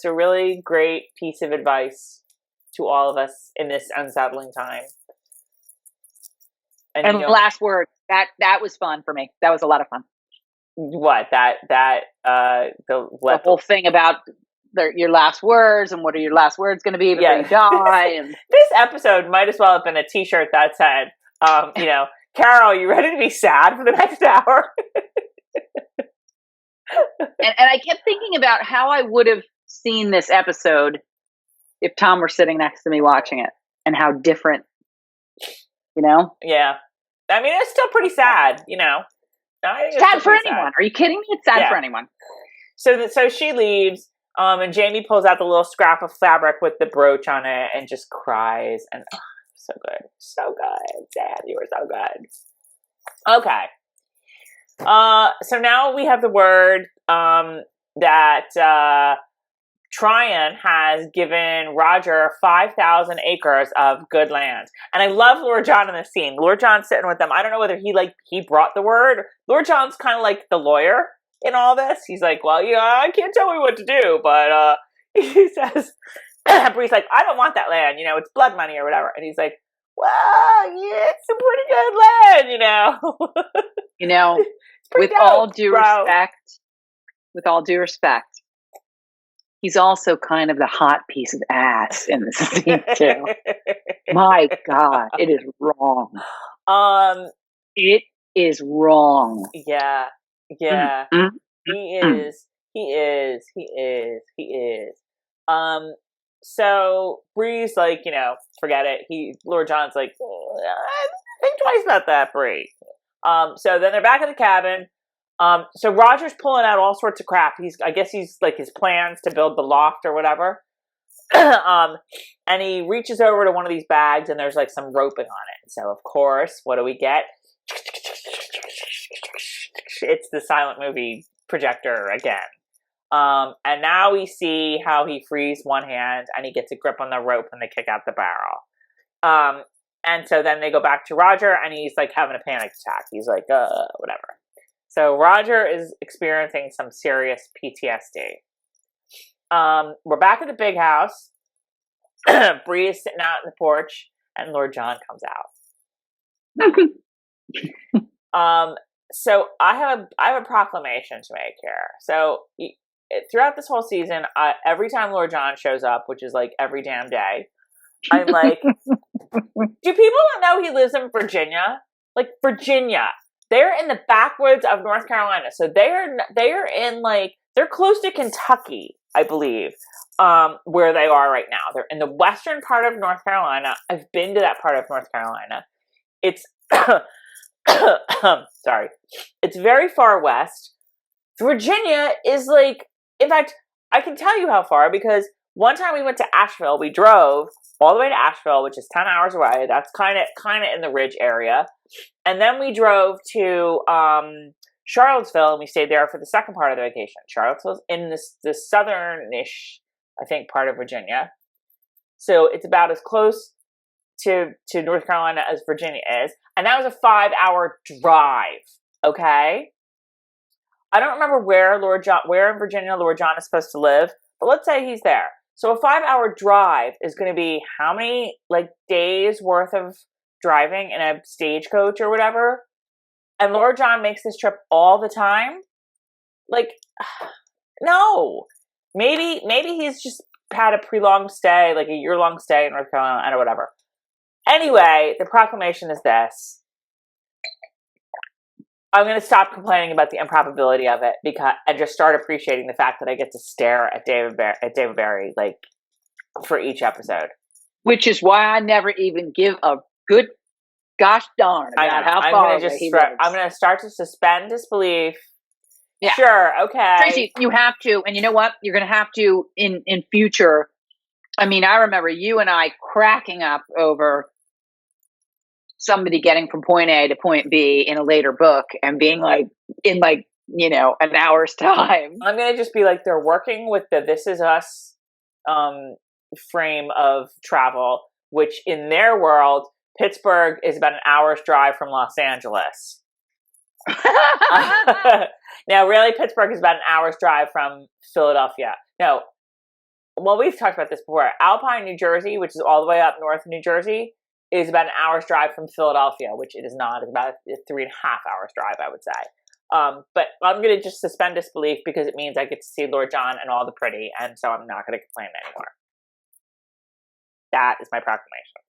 a really great piece of advice to all of us in this unsettling time. And last word. That was fun for me. That was a lot of fun. What the whole thing about your last words and what are your last words going to be before you die. And this episode might as well have been a T-shirt that said, Carol, you ready to be sad for the next hour? and I kept thinking about how I would have seen this episode if Tom were sitting next to me watching it, and how different, Yeah. I mean, it's still pretty sad, Sad for anyone. Sad. Are you kidding me? It's sad for anyone. So she leaves, and Jamie pulls out the little scrap of fabric with the brooch on it and just cries. And so good. So good. Dad, you were so good. Okay. So now we have the word that Tryon has given Roger 5,000 acres of good land. And I love Lord John in this scene. Lord John's sitting with them. I don't know whether he brought the word. Lord John's kind of like the lawyer in all this. He's like, well, I can't tell you what to do, but he says, Bree's like, I don't want that land, it's blood money or whatever. And he's like, well, yeah, it's some pretty good land, with all due respect, he's also kind of the hot piece of ass in this scene too. My God, it is wrong. It is wrong. Yeah. Mm-hmm. He is. So Bree's like, forget it. Lord John's like, think twice about that, Bree. So then they're back in the cabin. So Roger's pulling out all sorts of crap. I guess he's like his plans to build the loft or whatever. And he reaches over to one of these bags, and there's like some roping on it. So of course, what do we get? It's the silent movie projector again. And now we see how he frees one hand and he gets a grip on the rope and they kick out the barrel. And so then they go back to Roger and he's like having a panic attack. He's like, whatever. So Roger is experiencing some serious PTSD. We're back at the big house. Bree is sitting out in the porch and Lord John comes out. So I have a proclamation to make here. So throughout this whole season, every time Lord John shows up, which is like every damn day, I'm like, do people not know he lives in Virginia? Like Virginia, they're in the backwoods of North Carolina, so they are in like they're close to Kentucky, I believe, where they are right now. They're in the western part of North Carolina. I've been to that part of North Carolina. It's sorry, it's very far west. Virginia is like, in fact, I can tell you how far because one time we went to Asheville. We drove all the way to Asheville, which is 10 hours away. That's kind of in the Ridge area. And then we drove to Charlottesville, and we stayed there for the second part of the vacation. Charlottesville's in the southern-ish, I think, part of Virginia. So it's about as close to North Carolina as Virginia is. And that was a 5-hour drive, okay? I don't remember where in Virginia Lord John is supposed to live, but let's say he's there. So a 5-hour drive is going to be how many like days worth of driving in a stagecoach or whatever? And Lord John makes this trip all the time? Like, no. Maybe he's just had a pre-long stay, like a year-long stay in North Carolina or whatever. Anyway, the proclamation is this. I'm going to stop complaining about the improbability of it and just start appreciating the fact that I get to stare at David Barry like for each episode. Which is why I never even give a good gosh darn about how far away he lives. I'm going to start to suspend disbelief. Yeah. Sure, okay. Tracey, you have to, and you know what? You're going to have to in future. I mean, I remember you and I cracking up over somebody getting from point A to point B in a later book and being like, in like, an hour's time. I'm going to just be like, they're working with the This Is Us frame of travel, which in their world, Pittsburgh is about an hour's drive from Los Angeles. Now, really, Pittsburgh is about an hour's drive from Philadelphia. No, well, we've talked about this before. Alpine, New Jersey, which is all the way up north of New Jersey, is about an hour's drive from Philadelphia, which it is not. It's about a 3.5 hours drive, I would say. But I'm going to just suspend disbelief because it means I get to see Lord John and all the pretty, and so I'm not going to complain anymore. That is my proclamation.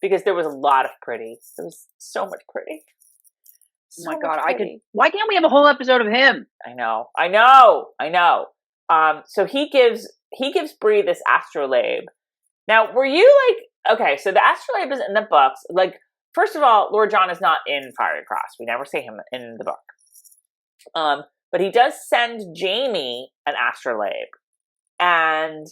Because there was a lot of pretty. There was so much pretty. Oh my God, why can't we have a whole episode of him? I know. So he gives Bree this astrolabe. Now, were you like, okay, so the astrolabe is in the books. Like, first of all, Lord John is not in Fiery Cross. We never see him in the book. But he does send Jamie an astrolabe. And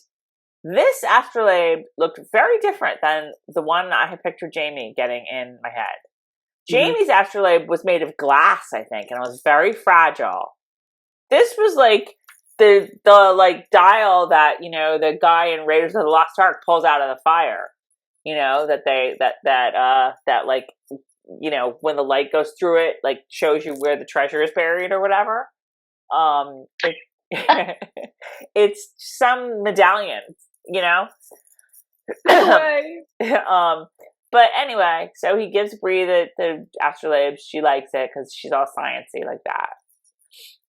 this astrolabe looked very different than the one I had pictured Jamie getting in my head. Jamie's astrolabe was made of glass, I think, and it was very fragile. This was like the like dial that, the guy in Raiders of the Lost Ark pulls out of the fire. That like, when the light goes through it, like shows you where the treasure is buried or whatever. It's some medallion, But anyway, so he gives Bree the astrolabe. She likes it because she's all sciencey like that.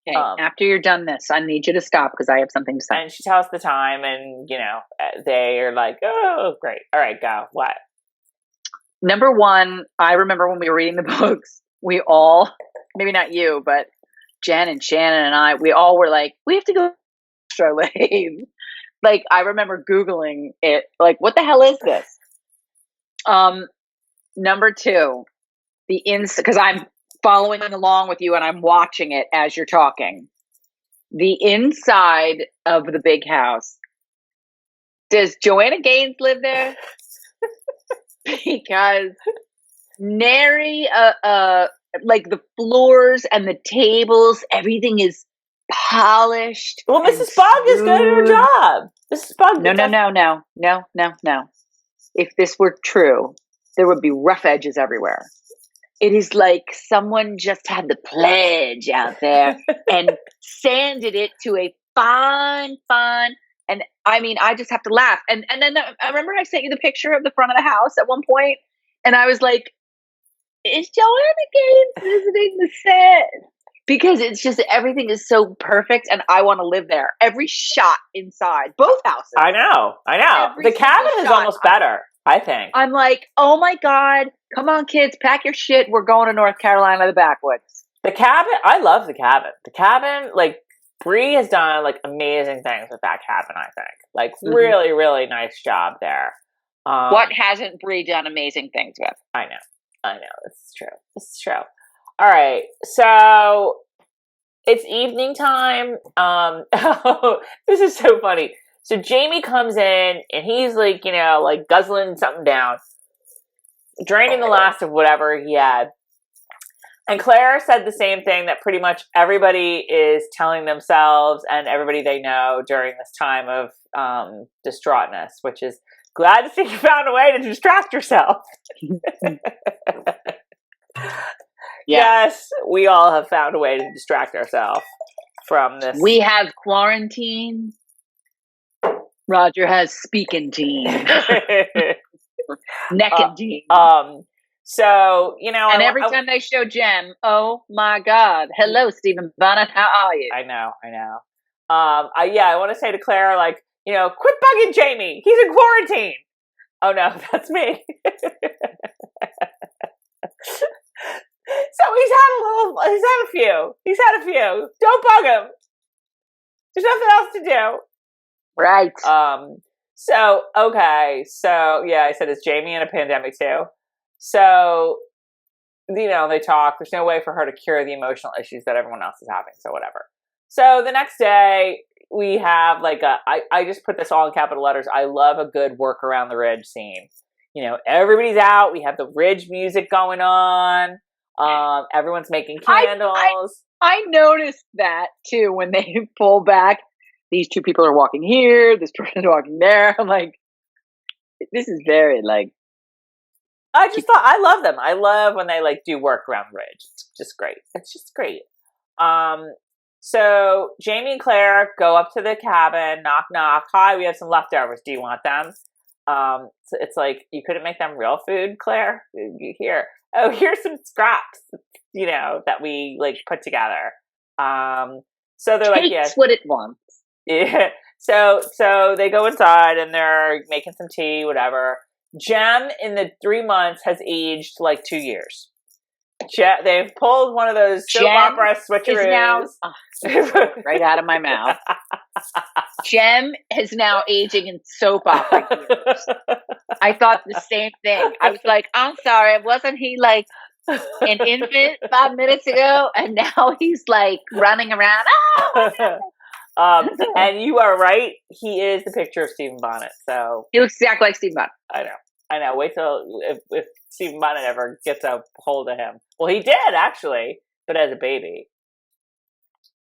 Okay, after you're done this, I need you to stop because I have something to say. And she tells the time, and, they are like, oh, great. All right, go. What? Number one, I remember when we were reading the books, we all, maybe not you, but Jen and Shannon and I, we all were like, we have to go astrolabe. Like, I remember Googling it, like, what the hell is this? Number two, because I'm following along with you and I'm watching it as you're talking. The inside of the big house. Does Joanna Gaines live there? Because nary, like the floors and the tables, everything is polished. Well, Mrs. Fogg is good at her job. Mrs. Fogg. No. If this were true, there would be rough edges everywhere. It is like someone just had the pledge out there and sanded it to a fine, and I mean, I just have to laugh. And then I remember I sent you the picture of the front of the house at one point, and I was like, is Joanna Gaines visiting the set? Because it's just everything is so perfect, and I want to live there. Every shot inside, both houses. I know. The cabin is almost better, I think. I'm like, oh my God, come on, kids, pack your shit. We're going to North Carolina, the backwoods. The cabin, I love the cabin. The cabin, like, Bree has done, like, amazing things with that cabin, I think. Like, really, really nice job there. What hasn't Bree done amazing things with? I know. This is true. All right. So it's evening time. This is so funny. So Jamie comes in and he's like, like guzzling something down, draining the last of whatever he had. And Claire said the same thing that pretty much everybody is telling themselves and everybody they know during this time of distraughtness, which is, glad to see you found a way to distract yourself. Yes, we all have found a way to distract ourselves from this. We have quarantine. Roger has speaking team. Necking team. So, and every time they show Jem, oh my God. Hello, Stephen Bonnet. How are you? I know. I want to say to Claire, like, quit bugging Jamie. He's in quarantine. Oh no, that's me. So he's had a few. Don't bug him. There's nothing else to do. Right. So, okay. So, yeah, I said, is Jamie in a pandemic too? So, they talk. There's no way for her to cure the emotional issues that everyone else is having. So, whatever. So, the next day, we have like I just put this all in capital letters. I love a good work around the ridge scene. Everybody's out. We have the ridge music going on. Everyone's making candles. I noticed that too when they pull back. These two people are walking here. This person's walking there. I'm like, this is very like. I just thought I love them. I love when they like do work around the ridge. It's just great. So Jamie and Claire go up to the cabin, knock, knock. Hi, we have some leftovers. Do you want them? So it's like, you couldn't make them real food, Claire? Here. Oh, here's some scraps, that we like put together. So they're like, yeah. That's what it wants. Yeah. So they go inside and they're making some tea, whatever. Jem in the 3 months has aged like 2 years. They've pulled one of those soap opera switcheroos. Right out of my mouth. Jem is now aging in soap opera years. I thought the same thing. I was like, I'm sorry, wasn't he like an infant 5 minutes ago? And now he's like running around. And you are right. He is the picture of Stephen Bonnet. So he looks exactly like Stephen Bonnet. I know. Wait till if Stephen Bonnet ever gets a hold of him. Well, he did actually, but as a baby.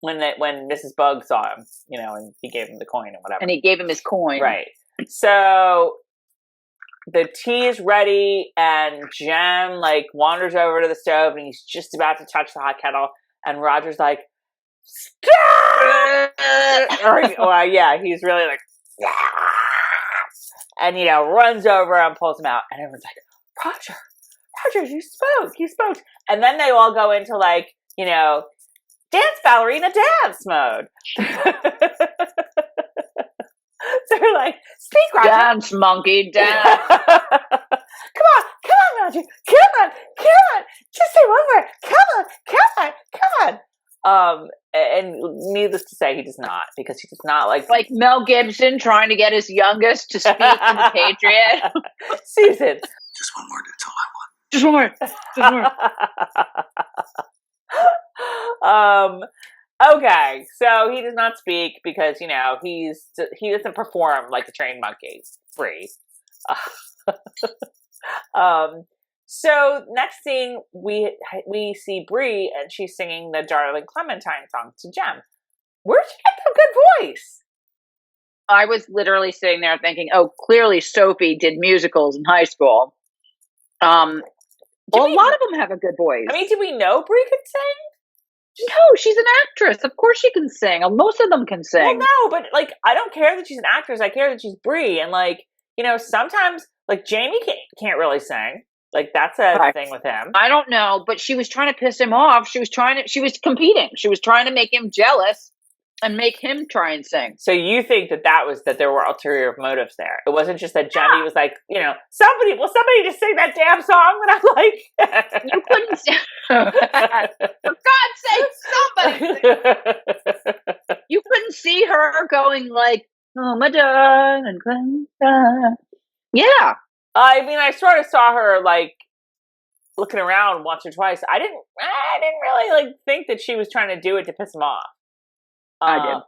When Mrs. Bug saw him, and he gave him the coin and whatever. And he gave him his coin. Right. So the tea is ready, and Jem like wanders over to the stove, and he's just about to touch the hot kettle, and Roger's like, "Stop!" He's really like, and runs over and pulls him out, and everyone's like, Roger, you spoke, and then they all go into like, dance ballerina dance mode. They're like, speak, Roger. Dance, monkey, dance. Come on, Roger. Come on. Just say one word. Come on. And needless to say, he does not, because he does not like Mel Gibson trying to get his youngest to speak in The Patriot. Susan. Just one word, that's all I want. Just one word. Okay, so he does not speak because he doesn't perform like a trained monkey. Free. So next thing we see Bree, and she's singing the Darling Clementine song to Jem. Where'd she get that good voice? I was literally sitting there thinking, oh, clearly Sophie did musicals in high school. A lot of them have a good voice. I mean, did we know Bree could sing? No, she's an actress. Of course she can sing. Most of them can sing. Well, no, but like, I don't care that she's an actress. I care that she's Bree. And like, sometimes like Jamie can't really sing. Like, that's a thing with him. I don't know, but she was trying to piss him off. She was competing. She was trying to make him jealous and make him try and sing. So you think that there were ulterior motives there? It wasn't just that Jenny was like, somebody just sing that damn song that I like. You couldn't sing. For God's sake, somebody. You couldn't see her going like, oh my darling, yeah. I mean, I sort of saw her like looking around once or twice. I didn't really like think that she was trying to do it to piss him off. I did.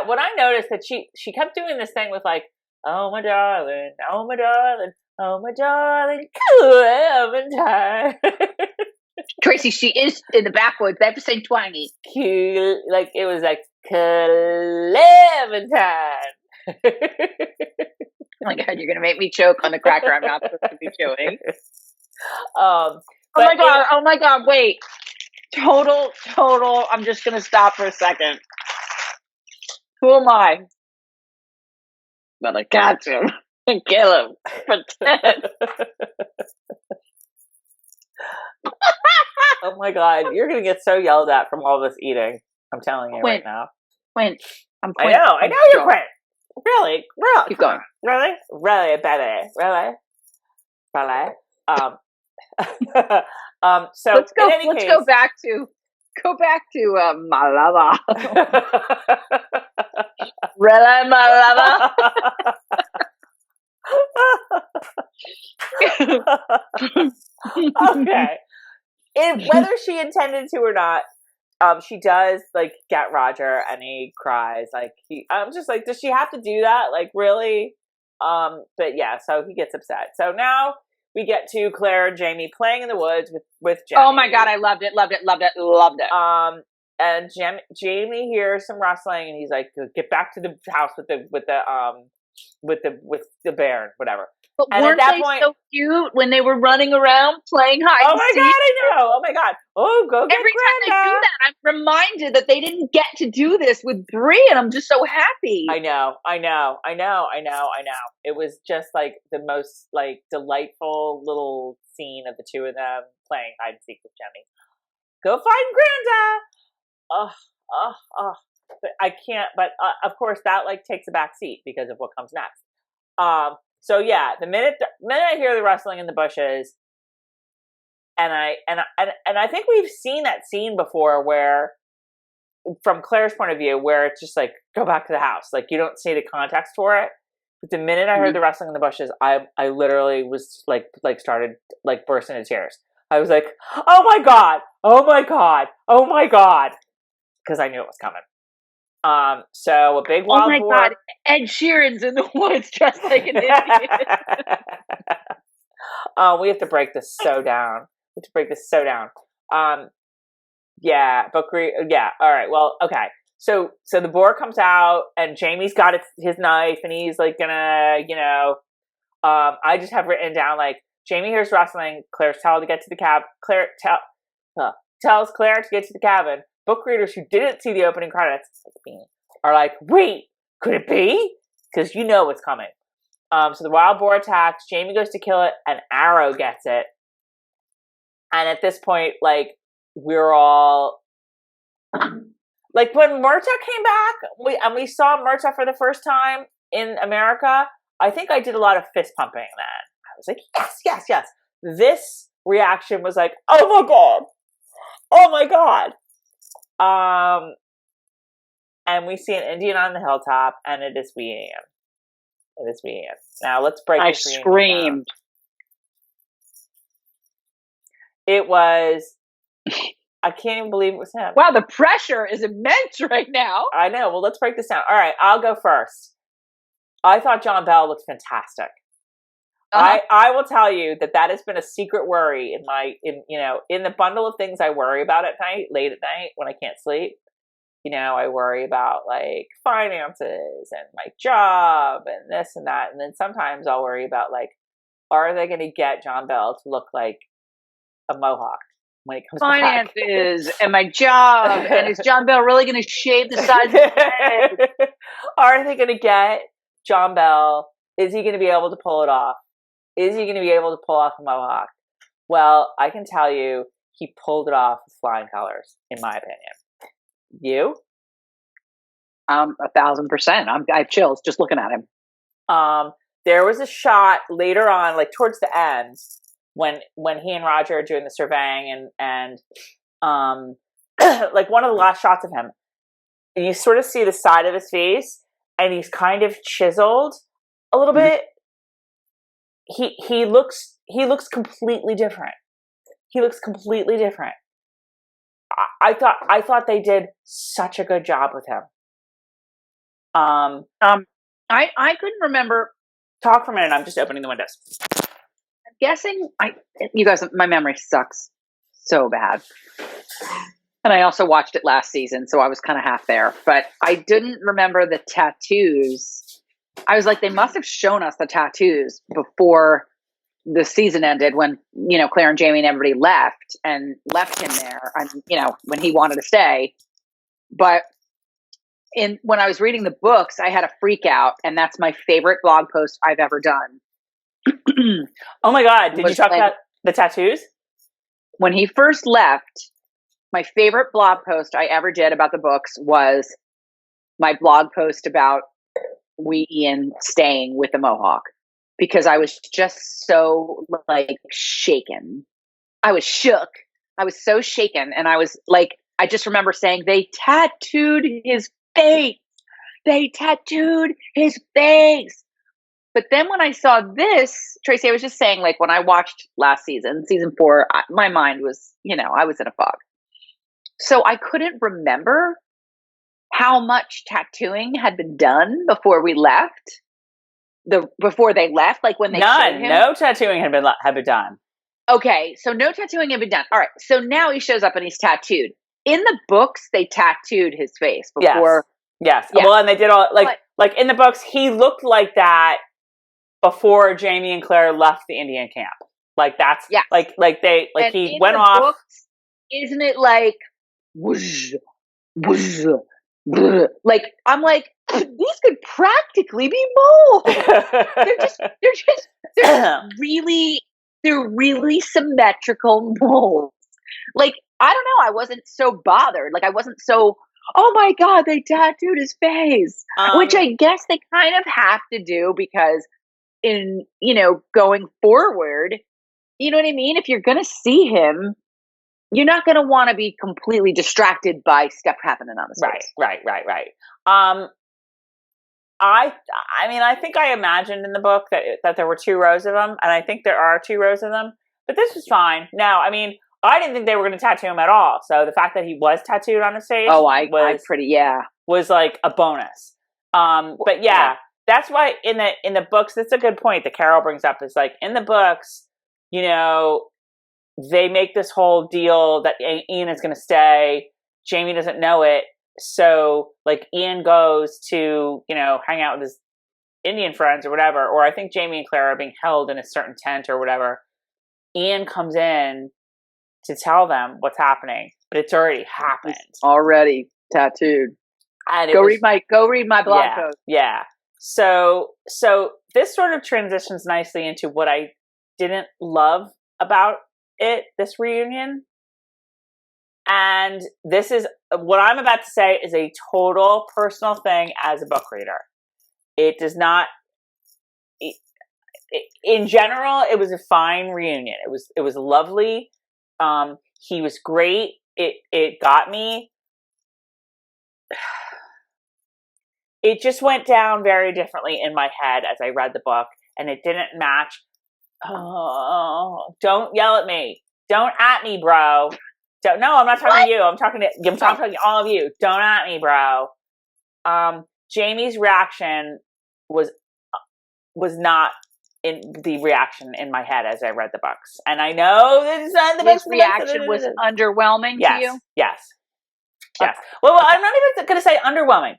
When I noticed that she kept doing this thing with like, oh my darling, oh my darling, oh my darling, Clementine. Tracey, she is in the backwoods. They have to say twangy. Like it was like Clementine. Oh my God, you're gonna make me choke on the cracker I'm not supposed to be chewing. Oh my God, wait. Total, I'm just gonna stop for a second. Who am I? Gonna catch him and kill him. Pretend. Oh my God, you're gonna get so yelled at from all this eating. I'm telling you right now. Quint. I know you're Quint. Really? Keep going. Really, baby. Really. So let's go back to my lover. Really, my lover. Okay. Whether she intended to or not, she does like get Roger, and he cries. Like I'm just like, does she have to do that? Like really? But yeah, so he gets upset. So now we get to Claire and Jamie playing in the woods with Jamie. Oh my God, I loved it. And Jamie hears some rustling, and he's like, "Get back to the house with the bear, whatever." But and weren't at that they point, so cute when they were running around playing hide and seek? God, I know. Oh my God. Oh, go get Every Grandma. time they do that, I'm reminded that they didn't get to do this with Bree, and I'm just so happy. I know. It was just like the most like delightful little scene of the two of them playing hide and seek with Jenny. Go find Grandma. Oh. But I can't. But of course, that like takes a back seat because of what comes next. So yeah, the minute I hear the rustling in the bushes, and I think we've seen that scene before, where from Claire's point of view, where it's just like, go back to the house, like you don't see the context for it. But the minute I heard the rustling in the bushes, I literally was like started like bursting into tears. I was like, oh my God, because I knew it was coming. So a big wild boar. God, Ed Sheeran's in the woods dressed like an Indian. We have to break this so down. Yeah, but yeah. All right. Well, okay. So the boar comes out, and Jamie's got his knife, and he's like gonna, I just have written down like, Jamie hears rustling. Claire's tells to get to the cab. Tells Claire to get to the cabin. Book readers who didn't see the opening credits are like, wait, could it be? Because you know what's coming. So the wild boar attacks. Jamie goes to kill it. An arrow gets it. And at this point, like, we're all... Like, when Murta came back, we saw Murta for the first time in America, I think I did a lot of fist pumping then. I was like, yes. This reaction was like, oh my God. And we see an Indian on the hilltop, and it is Ian. Now let's break. I screamed. It was. I can't even believe it was him. Wow, the pressure is immense right now. I know. Well, let's break this down. All right, I'll go first. I thought John Bell looked fantastic. I will tell you that has been a secret worry in the bundle of things I worry about at night, late at night when I can't sleep. I worry about like finances and my job and this and that, and then sometimes I'll worry about like, are they going to get John Bell to look like a Mohawk when it comes to finances and my job, and is John Bell really going to shave the sides of his head? Are they going to get John Bell? Is he going to be able to pull it off? is he going to be able to pull off a mohawk? Well, I can tell you, he pulled it off with flying colors, in my opinion. You? 1,000%. I have chills just looking at him. There was a shot later on, like towards the end, when he and Roger are doing the surveying and like one of the last shots of him, and you sort of see the side of his face, and he's kind of chiseled a little bit. He looks completely different. He looks completely different. I thought they did such a good job with him. I couldn't remember. Talk for a minute. I'm just opening the windows. I'm guessing you guys, my memory sucks so bad. And I also watched it last season, so I was kind of half there. But I didn't remember the tattoos. I was like, they must have shown us the tattoos before the season ended, when Claire and Jamie and everybody left him there, and when he wanted to stay. But when I was reading the books, I had a freak out, and that's my favorite blog post I've ever done. Oh my God! Did you talk about the tattoos? When he first left, my favorite blog post I ever did about the books was my blog post about Ian staying with the Mohawk, because I was just so shaken. I was shook. I was so shaken, and I was like, I just remember saying, they tattooed his face. They tattooed his face. But then when I saw this, Tracey, I was just saying, when I watched last season 4, my mind was, I was in a fog. So I couldn't remember how much tattooing had been done before we left. Before they left, when they showed him. No tattooing had been done. Okay, so no tattooing had been done. All right, so now he shows up and he's tattooed. In the books, they tattooed his face before. Yes. Well, and they did all like in the books, he looked like that before Jamie and Claire left the Indian camp. That's he went off. Books, isn't it whoosh, whoosh, I'm like, these could practically be moles. they're really symmetrical moles. I don't know. I wasn't so bothered. I wasn't so, oh my God, they tattooed his face, which I guess they kind of have to do because in, going forward, you know what I mean? If you're going to see him, you're not going to want to be completely distracted by stuff happening on the space. Right. I think I imagined in the book that there were 2 rows of them, and I think there are 2 rows of them, but this was fine. No, I didn't think they were going to tattoo him at all. So the fact that he was tattooed on his face was like a bonus. But yeah, that's why in the books, that's a good point that Carol brings up, is in the books, they make this whole deal that Ian is going to stay. Jamie doesn't know it. So Ian goes to, hang out with his Indian friends or whatever, or I think Jamie and Claire are being held in a certain tent or whatever. Ian comes in to tell them what's happening, but it's already happened. It's already tattooed. And read my blog post. Yeah. So this sort of transitions nicely into what I didn't love about this reunion. And this is what I'm about to say is a total personal thing as a book reader. It does not, in general, it was a fine reunion. It was lovely. He was great. It got me. It just went down very differently in my head as I read the book, and it didn't match. Oh, don't yell at me. Don't at me, bro. No, I'm not talking to you. I'm talking to all of you. Don't at me, bro. Jamie's reaction was not in the reaction in my head as I read the books. And I know that it's not the best reaction was underwhelming to you? Yes. Well, I'm not even going to say underwhelming.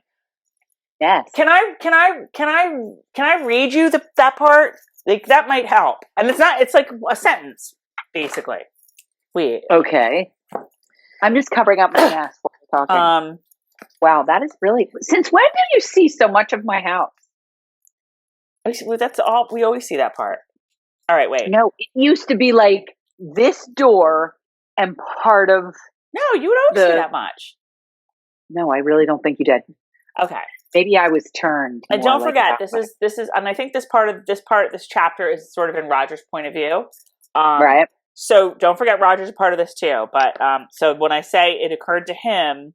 Yes. Can I read you that part? That might help. And it's like a sentence, basically. Wait. Okay. I'm just covering up my ass while you're talking. Wow, that is really... Since when do you see so much of my house? That's all. We always see that part. All right, wait. No, it used to be like this door and part of. No, you don't see that much. No, I really don't think you did. Okay. Maybe I was turned. And don't forget, this is, and I think this chapter is sort of in Roger's point of view. Right. So don't forget Roger's a part of this too. But so when I say it occurred to him,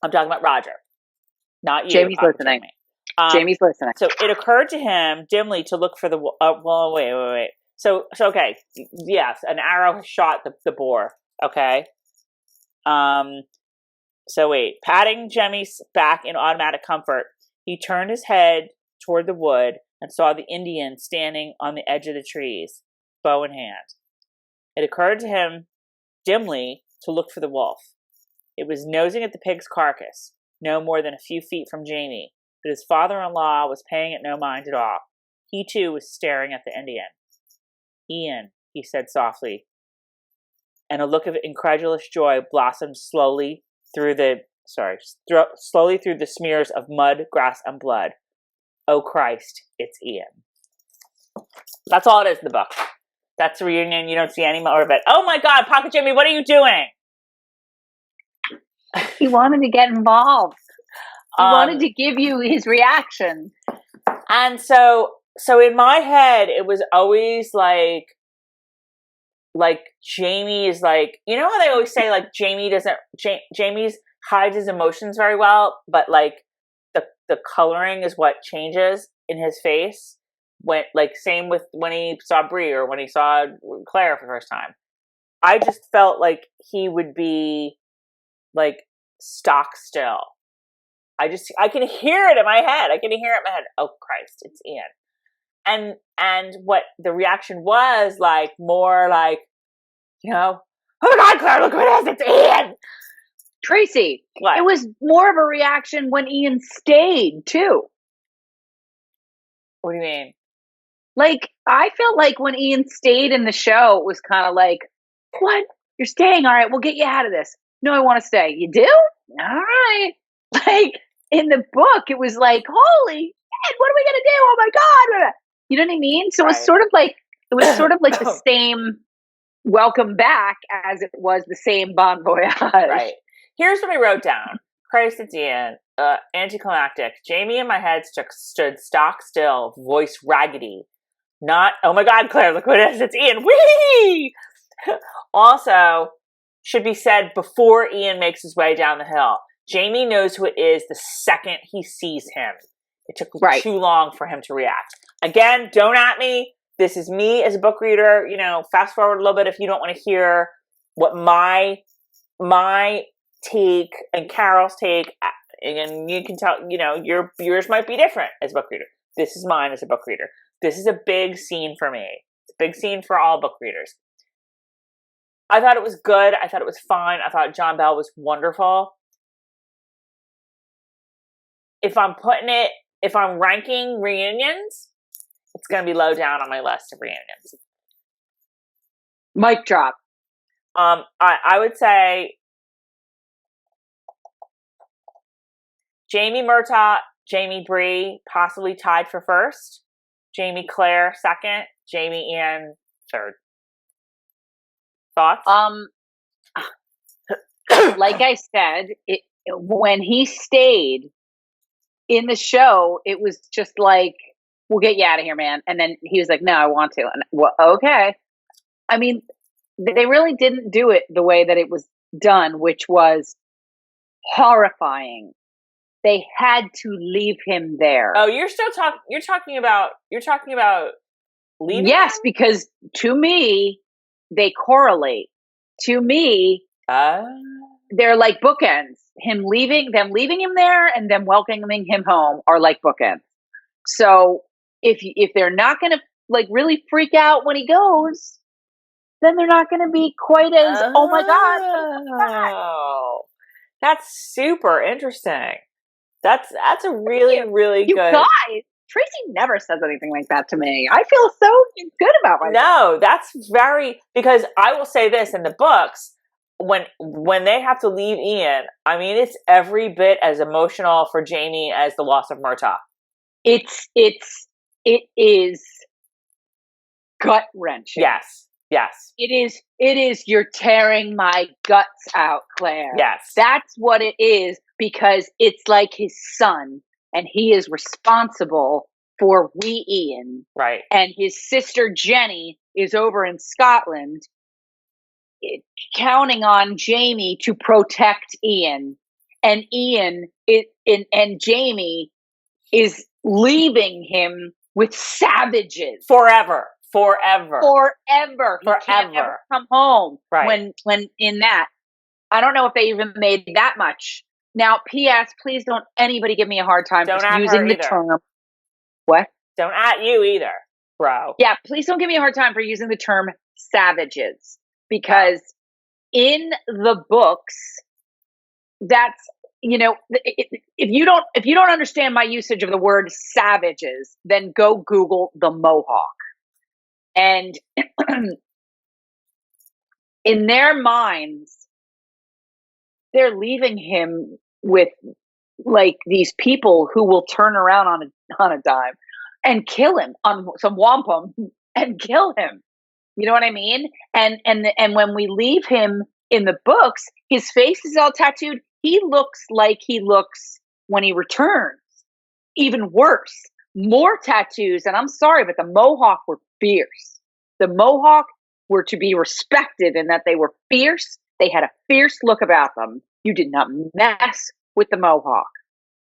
I'm talking about Roger, not you. Jamie's listening. Jamie's listening. So it occurred to him dimly to look for the. Well, wait. So okay, yes, an arrow has shot the boar. Okay. So wait, patting Jemmy's back in automatic comfort, he turned his head toward the wood and saw the Indian standing on the edge of the trees, bow in hand. It occurred to him dimly to look for the wolf. It was nosing at the pig's carcass, no more than a few feet from Jamie, but his father-in-law was paying it no mind at all. He too was staring at the Indian. Ian, he said softly, and a look of incredulous joy blossomed slowly through the smears of mud, grass, and blood. Oh Christ, it's Ian. That's all it is in the book. That's the reunion. You don't see any more of it. Oh my God, Pocket Jimmy, what are you doing? He wanted to get involved. He wanted to give you his reaction. And so in my head, it was always like Jamie is like, you know how they always say like Jamie's hides his emotions very well, but like the coloring is what changes in his face. When like same with when he saw Bree or when he saw Claire for the first time. I just felt like he would be like stock still. I can hear it in my head. Oh Christ, it's Ian. And what the reaction was like, more like, you know, oh my God, Claire, look what it is, it's Ian. Tracey, what? It was more of a reaction when Ian stayed too. What do you mean? Like, I felt like when Ian stayed in the show, it was kind of like, what? You're staying? All right, we'll get you out of this. No, I want to stay. You do? All right. Like, in the book, it was like, holy shit, what are we going to do? Oh my God. You know what I mean? So right. It was sort of like the same welcome back as it was the same bon voyage. Right. Here's what I wrote down. Christ, it's Ian. Anticlimactic. Jamie in my head stood stock still, voice raggedy. Not, oh my God, Claire, look what it is, it's Ian. Whee! Also, should be said before Ian makes his way down the hill. Jamie knows who it is the second he sees him. It took too long for him to react. Again, don't at me. This is me as a book reader. You know, fast forward a little bit if you don't want to hear what my take and Carol's take. And you can tell, you know, yours might be different as a book reader. This is mine as a book reader. This is a big scene for me. It's a big scene for all book readers. I thought it was good. I thought it was fine. I thought John Bell was wonderful. If I'm ranking reunions, it's going to be low down on my list of reunions. Mic drop. I would say Jamie Murtaugh, Jamie Bree, possibly tied for first. Jamie Claire second. Jamie Ian third. Thoughts? Like I said, when he stayed in the show, it was just like, we'll get you out of here, man. And then he was like, no, I want to. And well, okay. I mean, they really didn't do it the way that it was done, which was horrifying. They had to leave him there. Oh, you're talking about leaving Yes, him? Because to me, they correlate. To me, they're like bookends. Them leaving him there and them welcoming him home are like bookends. So if they're not going to like really freak out when he goes, then they're not going to be quite as oh my God. Oh, that's super interesting. That's a really really you good. Guys, Tracey never says anything like that to me. I feel so good about myself. No, that's because I will say this in the books. When they have to leave Ian, I mean, it's every bit as emotional for Jamie as the loss of Murtaugh. It is gut wrenching. Yes. Yes. It is, you're tearing my guts out, Claire. Yes. That's what it is, because it's like his son, and he is responsible for wee Ian. Right. And his sister Jenny is over in Scotland, counting on Jamie to protect Ian. And and Jamie is leaving him with savages. Forever. He can't ever come home. Right. When in that, I don't know if they even made that much. Now, P.S. Please don't anybody give me a hard time for using the term. What? Don't at you either, bro. Yeah, please don't give me a hard time for using the term savages, because in the books, that's, if you don't understand my usage of the word savages, then go Google the Mohawk. And in their minds, they're leaving him with like these people who will turn around on a dime and kill him, on some wampum, and kill him. You know what I mean? And when we leave him in the books, his face is all tattooed. He looks like he looks when he returns. Even worse, more tattoos. And I'm sorry, but the Mohawk were fierce. The Mohawk were to be respected in that they were fierce. They had a fierce look about them. You did not mess with the Mohawk.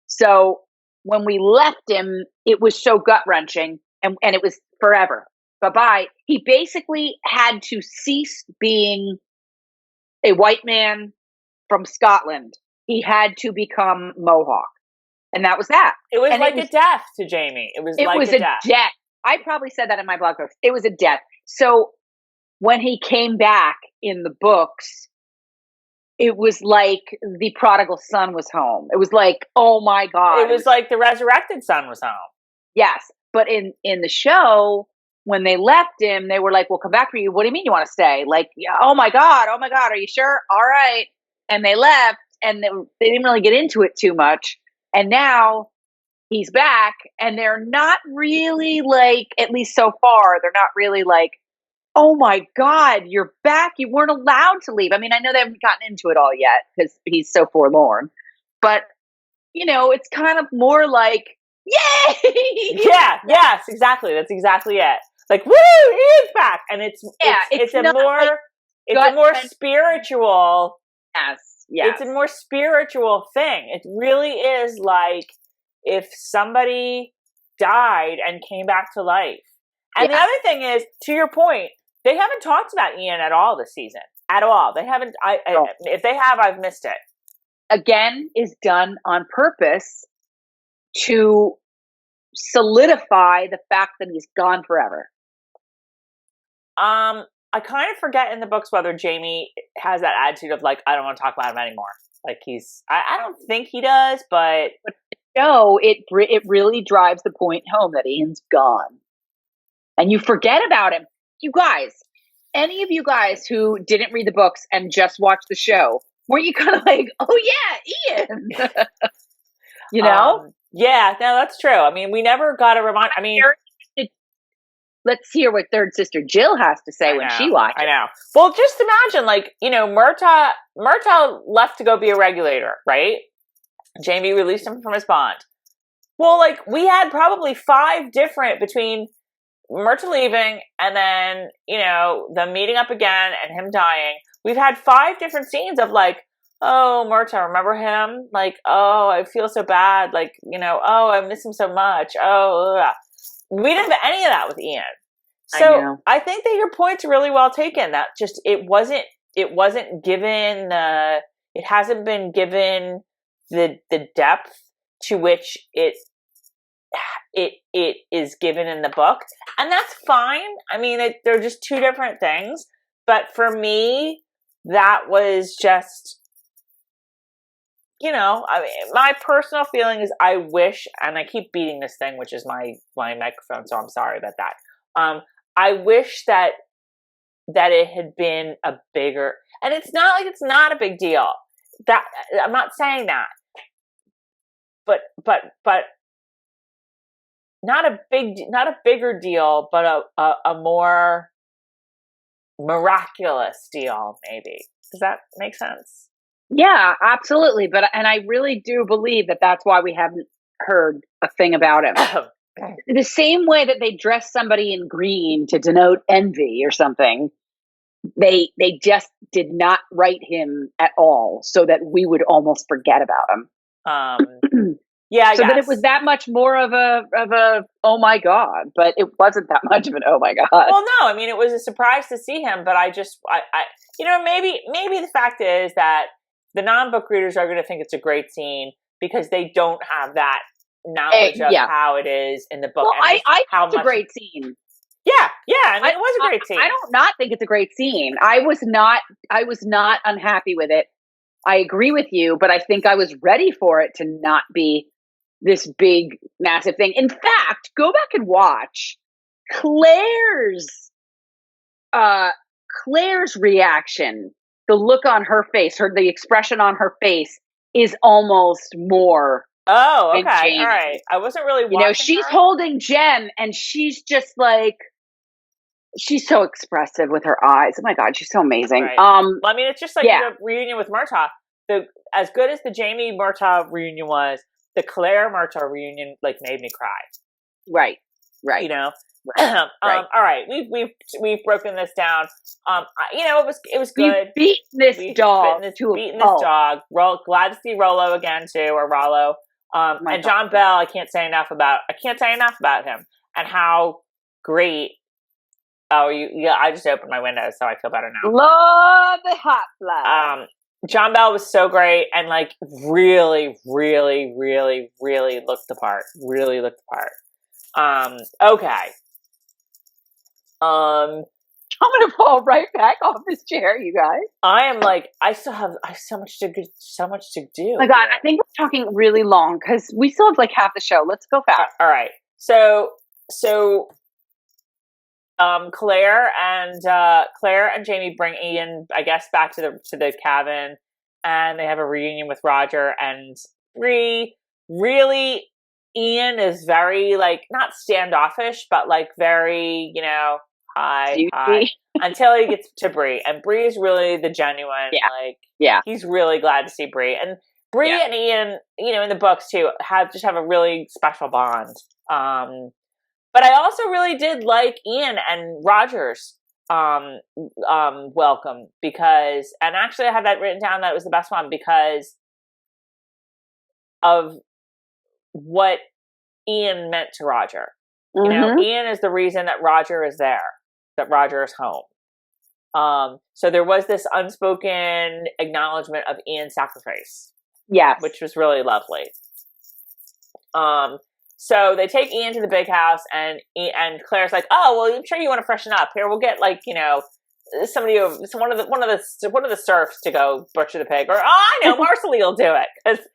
So when we left him, it was so gut-wrenching, and it was forever. Bye-bye. He basically had to cease being a white man from Scotland. He had to become Mohawk. And that was that. It was like a death to Jamie. It was a death. I probably said that in my blog post. It was a death. So when he came back in the books, it was like the prodigal son was home. It was like, oh my God. It was like the resurrected son was home. Yes. But in the show, when they left him, they were like, we'll come back for you. What do you mean you want to stay? Like, oh my God, are you sure? All right. And they left, and they didn't really get into it too much. And now he's back, and they're not really like, at least so far, they're not really like, oh my God, you're back. You weren't allowed to leave. I mean, I know they haven't gotten into it all yet because he's so forlorn, but it's kind of more like, yay! Yeah, yes, exactly. That's exactly it. Like, woo, Ian's back. And it's a more spiritual. Yes. It's a more spiritual thing. It really is like if somebody died and came back to life. And the other thing is, to your point, they haven't talked about Ian at all this season. At all. They haven't. If they have, I've missed it. Again, is done on purpose to solidify the fact that he's gone forever. I kind of forget in the books whether Jamie has that attitude of like, I don't want to talk about him anymore. Like I don't think he does, but no, it really drives the point home that Ian's gone. And you forget about him. You guys, any of you guys who didn't read the books and just watched the show, weren't you kind of like, oh yeah, Ian? Yeah, no, that's true. I mean, we never got a reminder. I mean, let's hear what third sister Jill has to say when she watches. I know. Well, just imagine, like, Murtaugh left to go be a regulator, right? Jamie released him from his bond. Well, like, we had probably 5 different between Murtaugh leaving and then, them meeting up again and him dying. We've had 5 different scenes of like, oh, Murtaugh, remember him? Like, oh, I feel so bad. Like, oh, I miss him so much. Oh, ugh. We didn't have any of that with Ian. So I think that your point's really well taken. That just, it wasn't given, it hasn't been given the depth to which it is given in the book. And that's fine. I mean, they're just 2 different things. But for me, that was just, I mean, my personal feeling is I wish, and I keep beating this thing, which is my microphone, so I'm sorry about that. I wish that it had been a bigger, and it's not like it's not a big deal. That I'm not saying that, but not a bigger deal, but a more miraculous deal, maybe. Does that make sense? Yeah, absolutely. And I really do believe that that's why we haven't heard a thing about him. The same way that they dress somebody in green to denote envy or something, they just did not write him at all so that we would almost forget about him. Yeah, so that it was that much more of a oh my god, but it wasn't that much of an oh my god. Well, no, I mean it was a surprise to see him, but I maybe the fact is that the non-book readers are going to think it's a great scene because they don't have that knowledge of how it is in the book. Well, I think it's a great scene. Yeah, I mean it was a great scene. I don't not think it's a great scene. I was not unhappy with it. I agree with you, but I think I was ready for it to not be this big, massive thing. In fact, go back and watch Claire's reaction. The look on her face, the expression on her face is almost more. Oh, okay, all right. I wasn't really watching she's her. holding Jen, and she's just like, she's so expressive with her eyes. Oh my god, she's so amazing. Right. I mean, it's just like the reunion with Murtaugh. As good as the Jamie Murtaugh reunion was, the Claire Murtaugh reunion made me cry. Right. Right. Right. All right, we've broken this down. It was good. We've beaten this dog. Glad to see Rollo again too, or Rollo. And John Bell, I can't say enough about him and how great. Oh, I just opened my window, so I feel better now. Love the hot fly. John Bell was so great and really, really, really, really looked the part. Really looked the part. Okay. I'm gonna fall right back off this chair, you guys. I am I have so much to do. Oh my god, I think we're talking really long because we still have half the show. Let's go fast. All right. So Claire and Jamie bring Ian, I guess, back to the cabin, and they have a reunion with Roger and Bree. Really, Ian is very not standoffish, but very hi until he gets to Bree, and Bree is really the genuine he's really glad to see Bree, and Bree and Ian, in the books too, have a really special bond. But I also really did like Ian and Roger's welcome because, and actually I had that written down that it was the best one because of what Ian meant to Roger. Mm-hmm. Ian is the reason that Roger is there, that Roger is home. So there was this unspoken acknowledgement of Ian's sacrifice. Yes. Which was really lovely. So they take Ian to the big house, and Claire's like, "Oh, well, I'm sure you want to freshen up. Here, we'll get one of the serfs to go butcher the pig, or I know, Marsali will do it because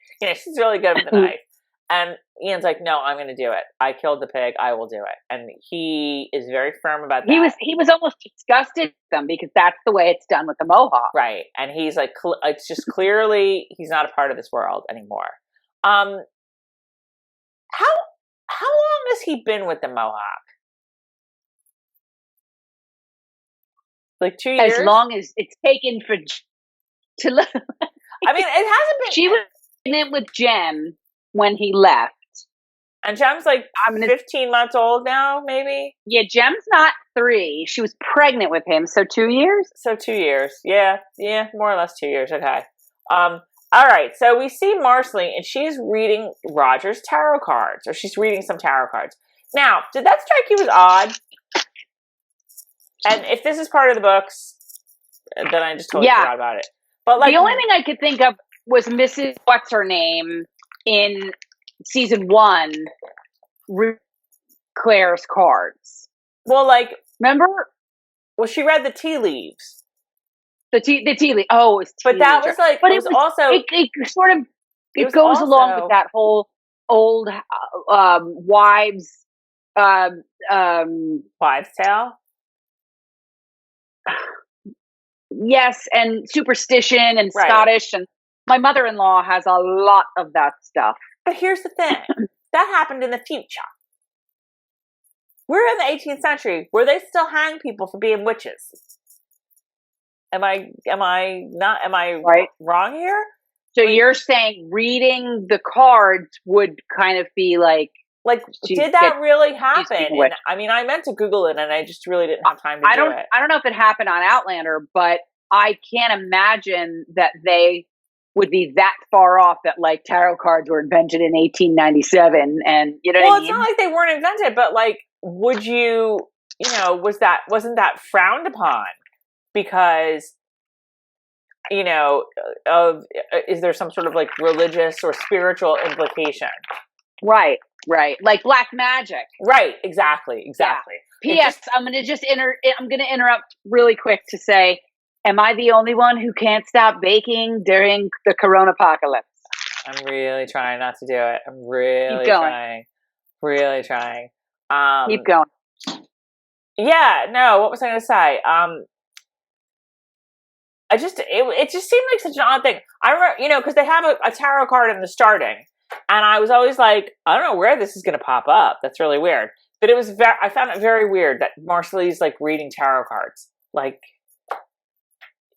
she's really good with the knife." And Ian's like, "No, I'm going to do it. I killed the pig. I will do it." And he is very firm about that. He was almost disgusted with them because that's the way it's done with the Mohawk, right? And he's like, it's just clearly he's not a part of this world anymore. How long has he been with the Mohawk? 2 years? As long as it's taken to live. I mean, it hasn't been. She was pregnant with Jem when he left. And Jem's 15 months old now, maybe? Yeah, Jem's not 3. She was pregnant with him, so 2 years? So 2 years. Yeah, more or less 2 years. Okay. All right, so we see Marsali, and she's reading Roger's tarot cards, or she's reading some tarot cards. Now, did that strike you as odd? And if this is part of the books, then I just totally forgot about it. But the only thing I could think of was Mrs. What's her name in season 1, Claire's cards. Well, remember? Well, she read the tea leaves. The tea leaf. Oh, it's tea but that was but it was also it sort of it goes along with that whole old wives' tale. Yes, and superstition and Scottish, and my mother-in-law has a lot of that stuff. But here's the thing: that happened in the future. we're in the 18th century where they still hang people for being witches. Am I right. wrong here? So you're saying reading the cards would kind of be like did that really happen? And, I mean, I meant to Google it, and I just really didn't have time to do it. I don't know if it happened on Outlander, but I can't imagine that they would be that far off that like tarot cards were invented in 1897, and you know what I mean? It's not like they weren't invented, but like, would you know, wasn't that frowned upon? Because, you know, is there some sort of like religious or spiritual implication? Right. Like black magic. Right. Exactly. Yeah. P.S. I'm going to interrupt really quick to say, am I the only one who can't stop baking during the corona apocalypse? I'm really trying not to do it. I'm really trying. Really trying. Keep going. Yeah, no, what was I going to say? It just seemed like such an odd thing. I remember, you know, because they have a tarot card in the starting, and I was always like, I don't know where this is going to pop up. That's really weird. But I found it very weird that Marsali's like reading tarot cards. Like,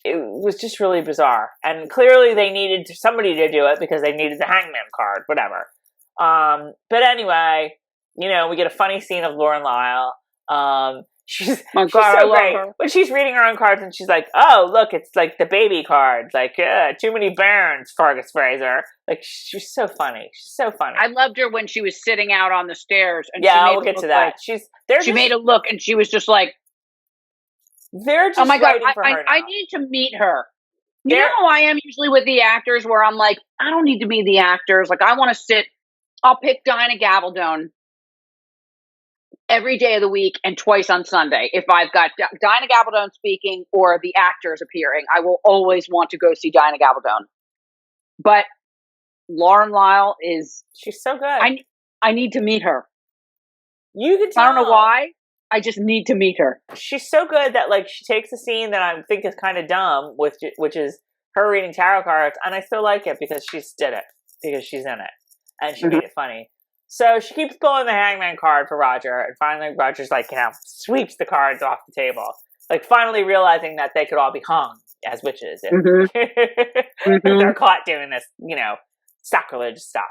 it was just really bizarre. And clearly they needed somebody to do it because they needed the hangman card, whatever. But anyway, you know, we get a funny scene of Lauren Lyle. She's so great. When she's reading her own cards and she's like, oh, look, it's like the baby cards. Like, too many bairns, Fergus Fraser. Like, she's so funny. She's so funny. I loved her when she was sitting out on the stairs. And we'll get to that. Like, she made a look and she was just like, they're just oh my God, for her now. I need to meet her. You know how I am usually with the actors where I'm like, I don't need to meet the actors. Like, I want to sit, I'll pick Diana Gabaldon every day of the week and twice on Sunday. If I've got Diana Gabaldon speaking or the actors appearing, I will always want to go see Diana Gabaldon. But Lauren Lyle she's so good. I need to meet her. You can tell. I don't know why. I just need to meet her. She's so good that like she takes a scene that I think is kind of dumb, which is her reading tarot cards, and I still like it because she did it, because she's in it, and she made it funny. So she keeps pulling the hangman card for Roger, and finally Roger's like, you know, sweeps the cards off the table, like finally realizing that they could all be hung as witches if they're caught doing this, you know, sacrilege stuff.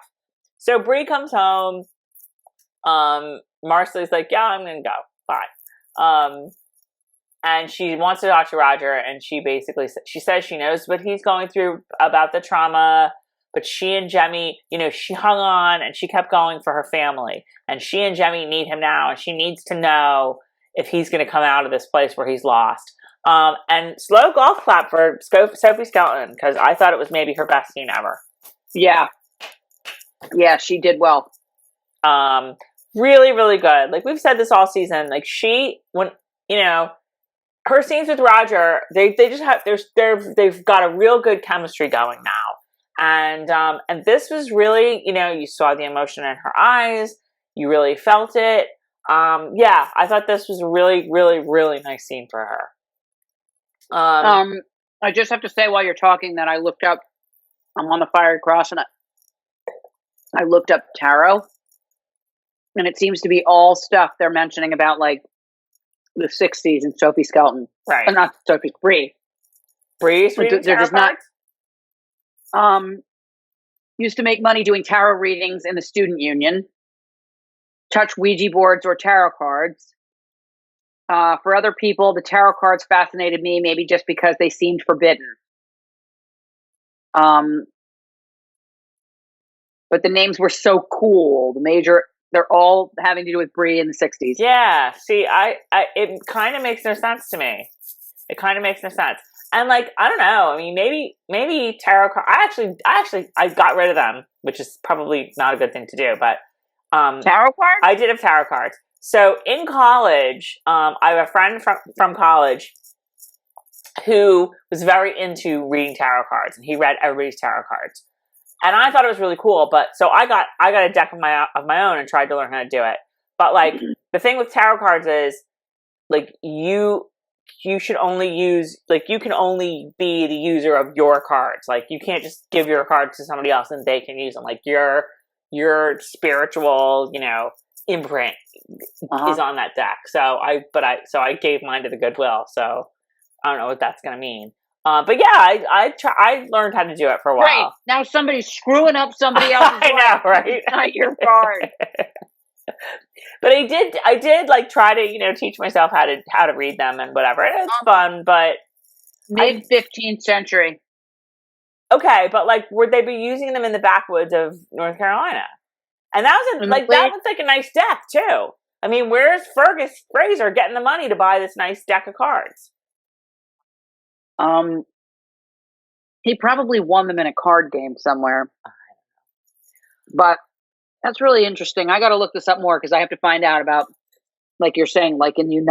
So Bree comes home. Marsali's like, yeah, I'm gonna go. Bye. And she wants to talk to Roger, and she says she knows what he's going through about the trauma, but she and Jemmy, you know, she hung on and she kept going for her family, and she and Jemmy need him now, and she needs to know if he's going to come out of this place where he's lost. And slow golf clap for Sophie Skelton, because I thought it was maybe her best scene ever. Yeah, she did well. Really, really good. Like we've said this all season. Like her scenes with Roger, they just have they've got a real good chemistry going now. And this was really, you know, you saw the emotion in her eyes. You really felt it. I thought this was a really, really, really nice scene for her. I just have to say while you're talking that I looked up. I'm on the Fiery Cross, and I looked up tarot. And it seems to be all stuff they're mentioning about like the 60s and Sophie Skelton. Right. Not Sophie, Bree. Bree's reading tarot cards? Used to make money doing tarot readings in the student union. Touch Ouija boards or tarot cards. For other people, the tarot cards fascinated me, maybe just because they seemed forbidden. But the names were so cool. They're all having to do with Bree in the 60s. Yeah. See, it kind of makes no sense to me. It kind of makes no sense. And like, I don't know. I mean, maybe tarot cards. I got rid of them, which is probably not a good thing to do. But tarot cards? I did have tarot cards. So in college, I have a friend from college who was very into reading tarot cards, and he read everybody's tarot cards. And I thought it was really cool, but so I got a deck of my own and tried to learn how to do it. But like the thing with tarot cards is like you should only use, like you can only be the user of your cards. Like you can't just give your cards to somebody else and they can use them. Like your spiritual, you know, imprint is on that deck. So I gave mine to the Goodwill. So I don't know what that's going to mean. But yeah, I learned how to do it for a while. Right. Now somebody's screwing up somebody else's I know, right? It's not your card. But I did like try to, teach myself how to read them and whatever. And it's fun, but mid 15th century. Okay, but like, would they be using them in the backwoods of North Carolina? And that was that was like a nice deck too. I mean, where's Fergus Fraser getting the money to buy this nice deck of cards? He probably won them in a card game somewhere. But that's really interesting. I got to look this up more because I have to find out about, like you're saying, like in in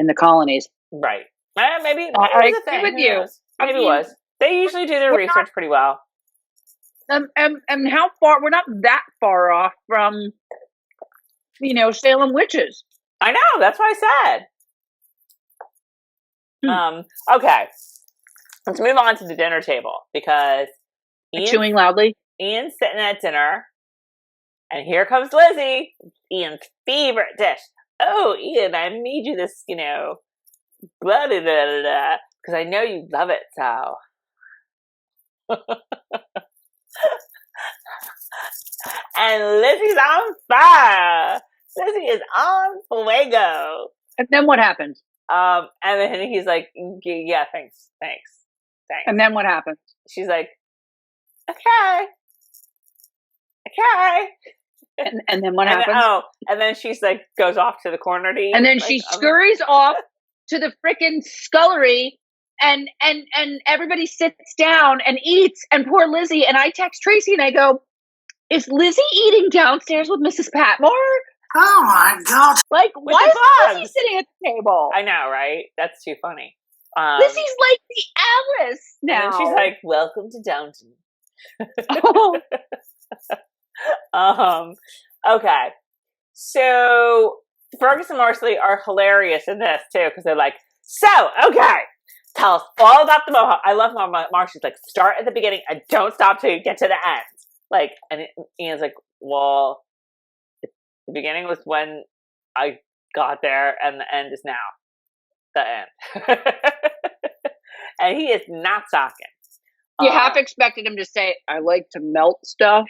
the colonies. Right. Maybe I agree with you. Maybe it was. They usually do their research pretty well. And how far? We're not that far off from, Salem witches. I know. That's what I said. Okay. Let's move on to the dinner table because chewing loudly. Ian's sitting at dinner, and here comes Lizzie, Ian's favorite dish. Oh, Ian, I made you this, blah, blah, blah, blah, because I know you love it so. And Lizzie's on fire. Lizzie is on fuego. And then what happens? And then he's like, yeah, thanks. And then what happens? She's like, okay. And then what happens? And then she's like, goes off to the corner to eat. And then she scurries off to the frickin' scullery, and everybody sits down and eats. And poor Lizzie, and I text Tracey and I go, is Lizzie eating downstairs with Mrs. Patmore? Oh my God. Like, why is Lizzie sitting at the table? I know, right? That's too funny. Lizzie's like the Alice now. And she's like, welcome to Downton. Okay. So Fergus and Marsali are hilarious in this too, because they're like, okay, tell us all about the Mohawk. I love Marsali's like, start at the beginning and don't stop till you get to the end. Like, and Ian's like, well, the beginning was when I got there, and the end is now. The end. And he is not talking. You half expected him to say, I like to melt stuff.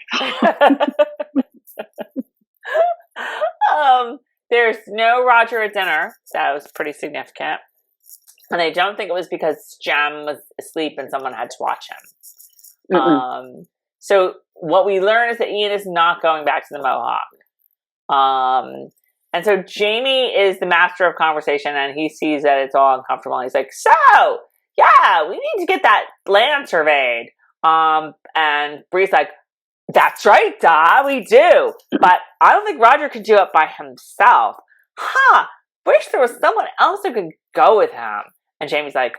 There's no Roger at dinner. That was pretty significant. And I don't think it was because Jem was asleep and someone had to watch him. So what we learn is that Ian is not going back to the Mohawk. And so Jamie is the master of conversation, and he sees that it's all uncomfortable. And he's like, so, yeah, we need to get that land surveyed. And Bree's like, that's right, we do. But I don't think Roger could do it by himself. Wish there was someone else who could go with him. And Jamie's like,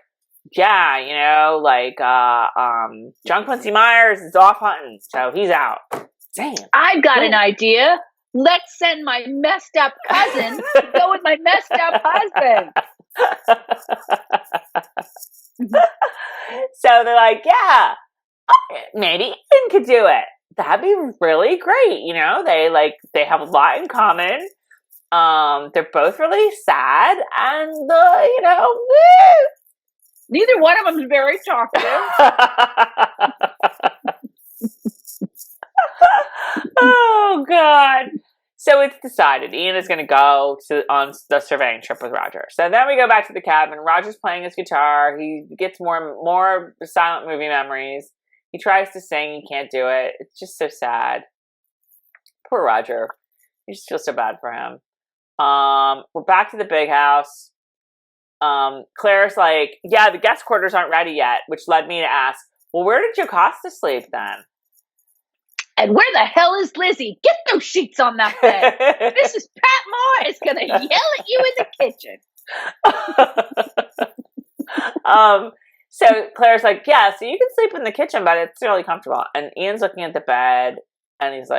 yeah, John Quincy Myers is off hunting, so he's out. Damn. I've got an idea. Let's send my messed up cousin to go with my messed up husband. So they're like, yeah, maybe Ian could do it. That'd be really great. They have a lot in common. They're both really sad, and neither one of them is very talkative. Oh God. So it's decided Ian is going to go on the surveying trip with Roger. So then we go back to the cabin. Roger's playing his guitar. He gets more silent movie memories. He tries to sing. He can't do it. It's just so sad. Poor Roger. You just feel so bad for him. We're back to the big house. Claire's like, yeah, the guest quarters aren't ready yet, which led me to ask, well, where did Jocasta sleep then? And where the hell is Lizzie? Get those sheets on that bed. Mrs. Patmore is going to yell at you in the kitchen. So Claire's like, yeah, so you can sleep in the kitchen, but it's really comfortable. And Ian's looking at the bed, and he's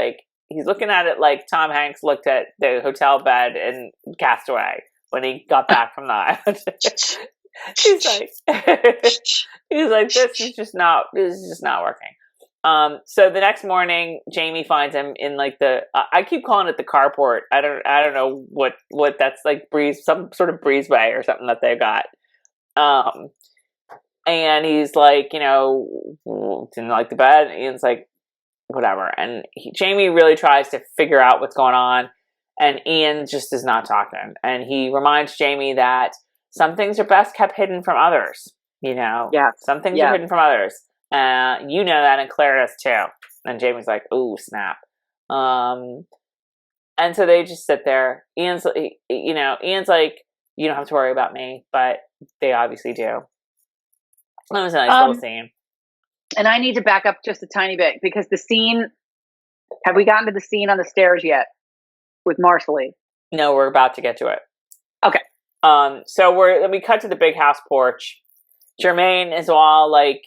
looking at it like Tom Hanks looked at the hotel bed in Castaway when he got back from the island. He's like, this is just not working. So the next morning, Jamie finds him in like I keep calling it the carport. I don't know what that's like, some sort of breezeway or something that they've got. And he's like, didn't like the bed. And Ian's like, whatever. And Jamie really tries to figure out what's going on. And Ian just is not talking. And he reminds Jamie that some things are best kept hidden from others. Yeah. Some things are hidden from others. You know that, and Claire does too. And Jamie's like, ooh, snap. And so they just sit there. Ian's like, you don't have to worry about me, but they obviously do. That was a nice little scene. And I need to back up just a tiny bit, because have we gotten to the scene on the stairs yet with Marsali? No, we're about to get to it. Okay. So we cut to the big house porch. Jermaine is all like,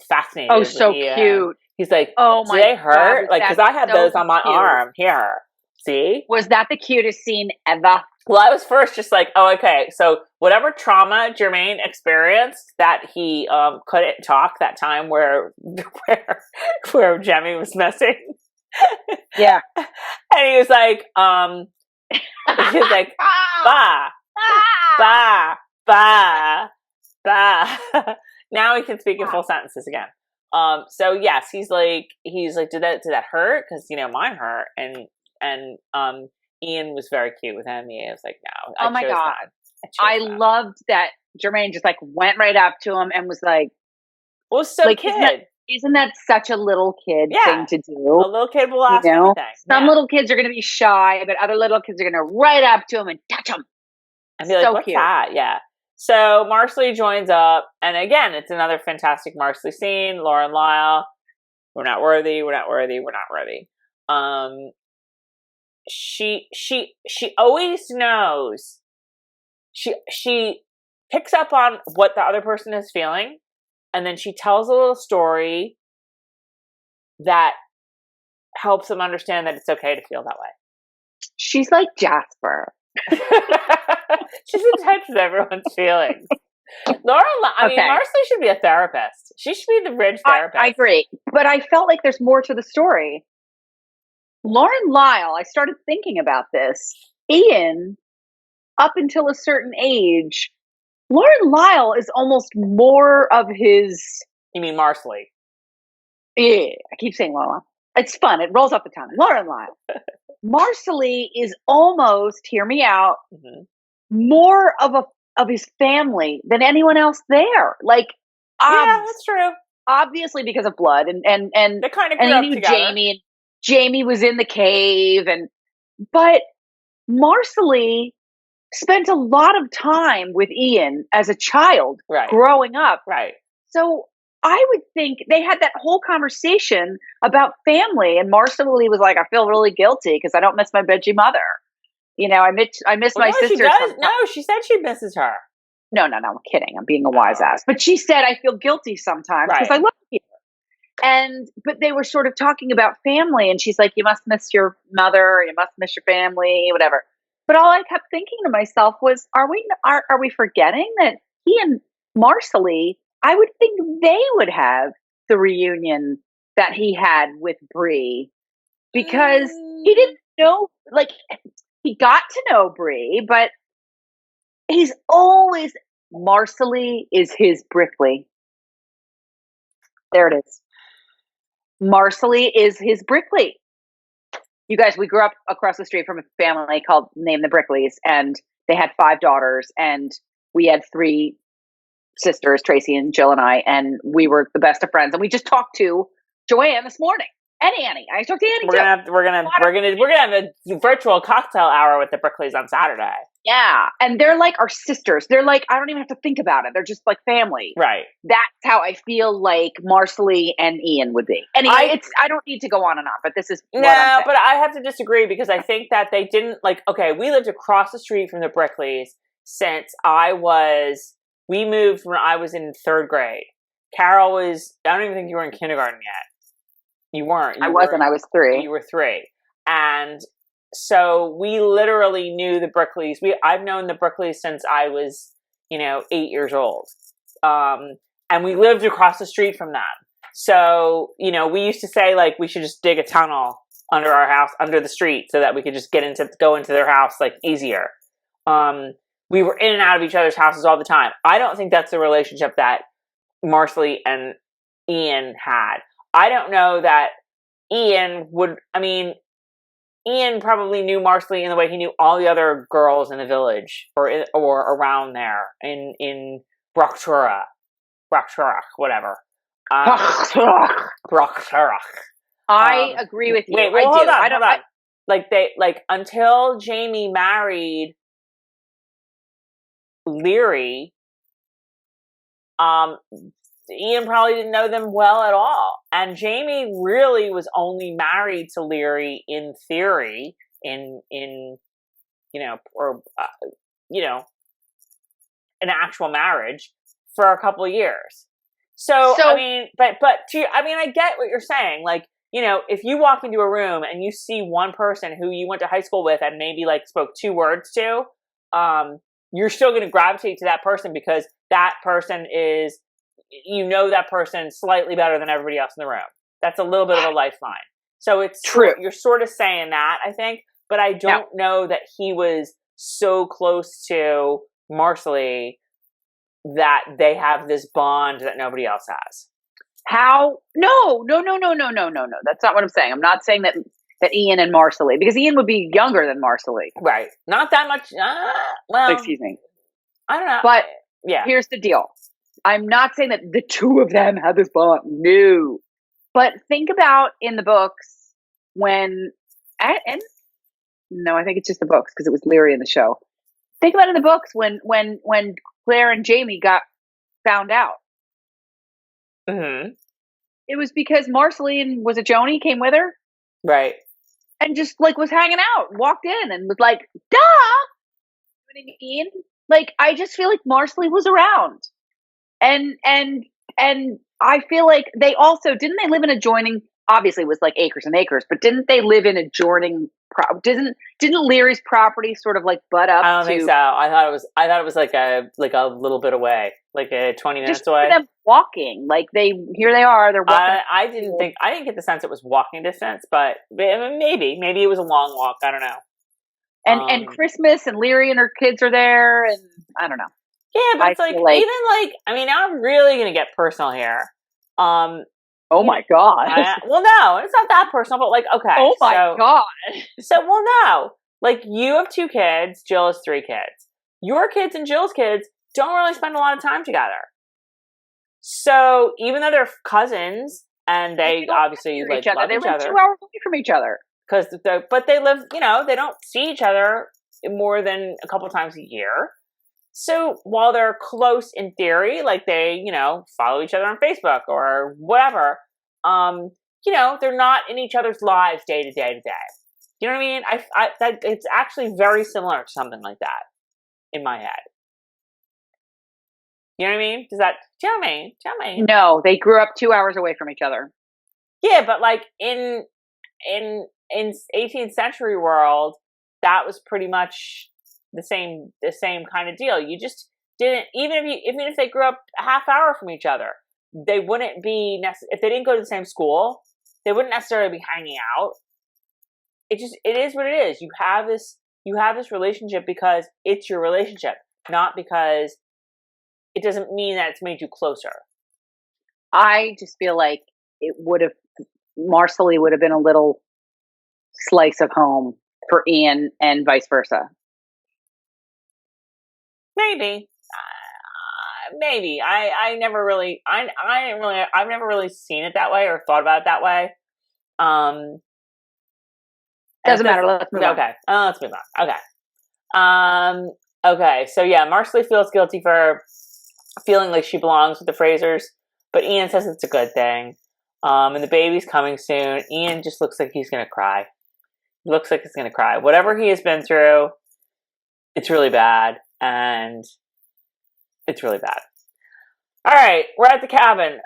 fascinated. Oh, so cute. He's like, oh my do they hurt? God, like, because I have those on my arm here. See? Was that the cutest scene ever? Well, I was first just like, oh, okay. So whatever trauma Jermaine experienced, that he couldn't talk that time where Jemmy was missing. Yeah. And he was like, bah, bah, bah, bah. Now he can speak in full sentences again. So yes, he's like, did that hurt? Because mine hurt, and Ian was very cute with him. He was like, no. Oh my God. I loved that Jermaine just like went right up to him and was like, well, so like, kid. Isn't that such a little kid thing to do? A little kid will ask anything. Some little kids are going to be shy, but other little kids are going to right up to him and touch him. And be like, what's that? Yeah. So Marsali joins up, and again, it's another fantastic Marsali scene. Lauren Lyle, we're not worthy, we're not worthy, we're not worthy. She always knows. She picks up on what the other person is feeling, and then she tells a little story that helps them understand that it's okay to feel that way. She's like Jasper. She's in touch with everyone's feelings. Marsali should be a therapist. She should be the bridge therapist. I agree. But I felt like there's more to the story. Lauren Lyle, I started thinking about this. Ian, up until a certain age, Lauren Lyle is almost more of his... You mean Marsali? Yeah, I keep saying Lauren. It's fun. It rolls off the tongue. Lauren Lyle. Marsali is almost, hear me out, more of his family than anyone else there. Like, yeah, that's true. Obviously because of blood, and they kind of grew up together. Jamie, and Jamie was in the cave, but Marsali spent a lot of time with Ian as a child, growing up. Right. So I would think they had that whole conversation about family, and Marsali was like, I feel really guilty because I don't miss my veggie mother. I miss my sister. She does. No, she said she misses her. No, I'm kidding. I'm being a wise ass. But she said, I feel guilty sometimes because I love you. But they were sort of talking about family, and she's like, you must miss your mother, you must miss your family, whatever. But all I kept thinking to myself was, are we forgetting that he and Marsali, I would think they would have the reunion that he had with Bree, because he didn't know, like, he got to know Bree, but he's always, Marsali is his Brickley. There it is. Marsali is his Brickley. You guys, we grew up across the street from a family called Name the Brickleys, and they had 5 daughters, and we had 3 sisters, Tracey and Jill and I, and we were the best of friends. And we just talked to Joanne this morning, and Annie. I talked to Annie too. We're gonna have a virtual cocktail hour with the Brickleys on Saturday. Yeah, and they're like our sisters. They're like, I don't even have to think about it. They're just like family. Right. That's how I feel like Marsali and Ian would be. Anyway, I don't need to go on and on, but this is but I have to disagree, because I think that they didn't, like, okay, we lived across the street from the Brickleys since we moved when I was in 3rd grade. Carol was, I don't even think you were in kindergarten yet. You weren't. I wasn't. I was 3. You were 3. And so we literally knew the Brickleys. I've known the Brickleys since I was, 8 years old. And we lived across the street from them. So, you know, we used to say, like, we should just dig a tunnel under our house, under the street, so that we could just go into their house, like, easier. We were in and out of each other's houses all the time. I don't think that's the relationship that Marsali and Ian had. I don't know that Ian probably knew Marsali in the way he knew all the other girls in the village or around there in Brocktura, whatever. Brocktura. I agree with you. Wait, well, hold on. Until Jamie married Leary, Ian probably didn't know them well at all. And Jamie really was only married to Leary in theory, in an actual marriage for a couple of years. So I mean, I get what you're saying. Like, you know, if you walk into a room and you see one person who you went to high school with and maybe like spoke 2 words to, you're still going to gravitate to that person because that person is, you know, that person slightly better than everybody else in the room. That's a little bit of a lifeline. So it's true. You're sort of saying that, I think, but I don't know that he was so close to Marsali that they have this bond that nobody else has. How? No. That's not what I'm saying. I'm not saying that Ian and Marsali, because Ian would be younger than Marsali. Right. Not that much. Well, excuse me. I don't know. But yeah, here's the deal. I'm not saying that the two of them had this bond. No. But think about in the books when, and no, I think it's just the books because it was Leary in the show. Think about in the books when Claire and Jamie got found out. Mm-hmm. It was because Marsali and was it Joni came with her? Right. And just like was hanging out, walked in and was like, duh! Ian? Like, I just feel like Marsali was around. And I feel like they also, didn't they live in adjoining, obviously it was like acres and acres, but didn't they live in adjoining, didn't Leary's property sort of like butt up? I don't think so. I thought it was like a little bit away, like 20 minutes just away. Them walking, like here they are, they're walking. I didn't get the sense it was walking distance, but maybe it was a long walk. I don't know. And Christmas and Leary and her kids are there, and I don't know. Yeah, but it's like even like, I mean, now I'm really gonna get personal here. Oh my god. Well, no, it's not that personal, but like, okay. Oh my god. So, well, no, like you have 2 kids, Jill has 3 kids. Your kids and Jill's kids don't really spend a lot of time together. So even though they're cousins and they obviously like love each other, 2 hours away from each other. But they live, you know, they don't see each other more than a couple times a year. So while they're close in theory, like they, you know, follow each other on Facebook or whatever, you know, they're not in each other's lives day to day to day. You know what I mean? That it's actually very similar to something like that in my head. You know what I mean? Does that tell me? No, they grew up 2 hours away from each other. Yeah, but like in 18th century world, that was pretty much the same kind of deal. You just didn't, even if they grew up a half hour from each other, they wouldn't be if they didn't go to the same school, they wouldn't necessarily be hanging out. It is what it is. You have this relationship because it's your relationship, not because it doesn't mean that it's made you closer. I just feel like Marsali would have been a little slice of home for Ian and vice versa. Maybe. I've never really seen it that way or thought about it that way. Doesn't matter. Let's move on. Okay. Let's move on. Okay. Okay. So yeah, Marsali feels guilty for feeling like she belongs with the Frasers, but Ian says it's a good thing. And the baby's coming soon. Ian just looks like he's going to cry. He looks like he's going to cry. Whatever he has been through, it's really bad. And it's really bad. All right. We're at the cabin.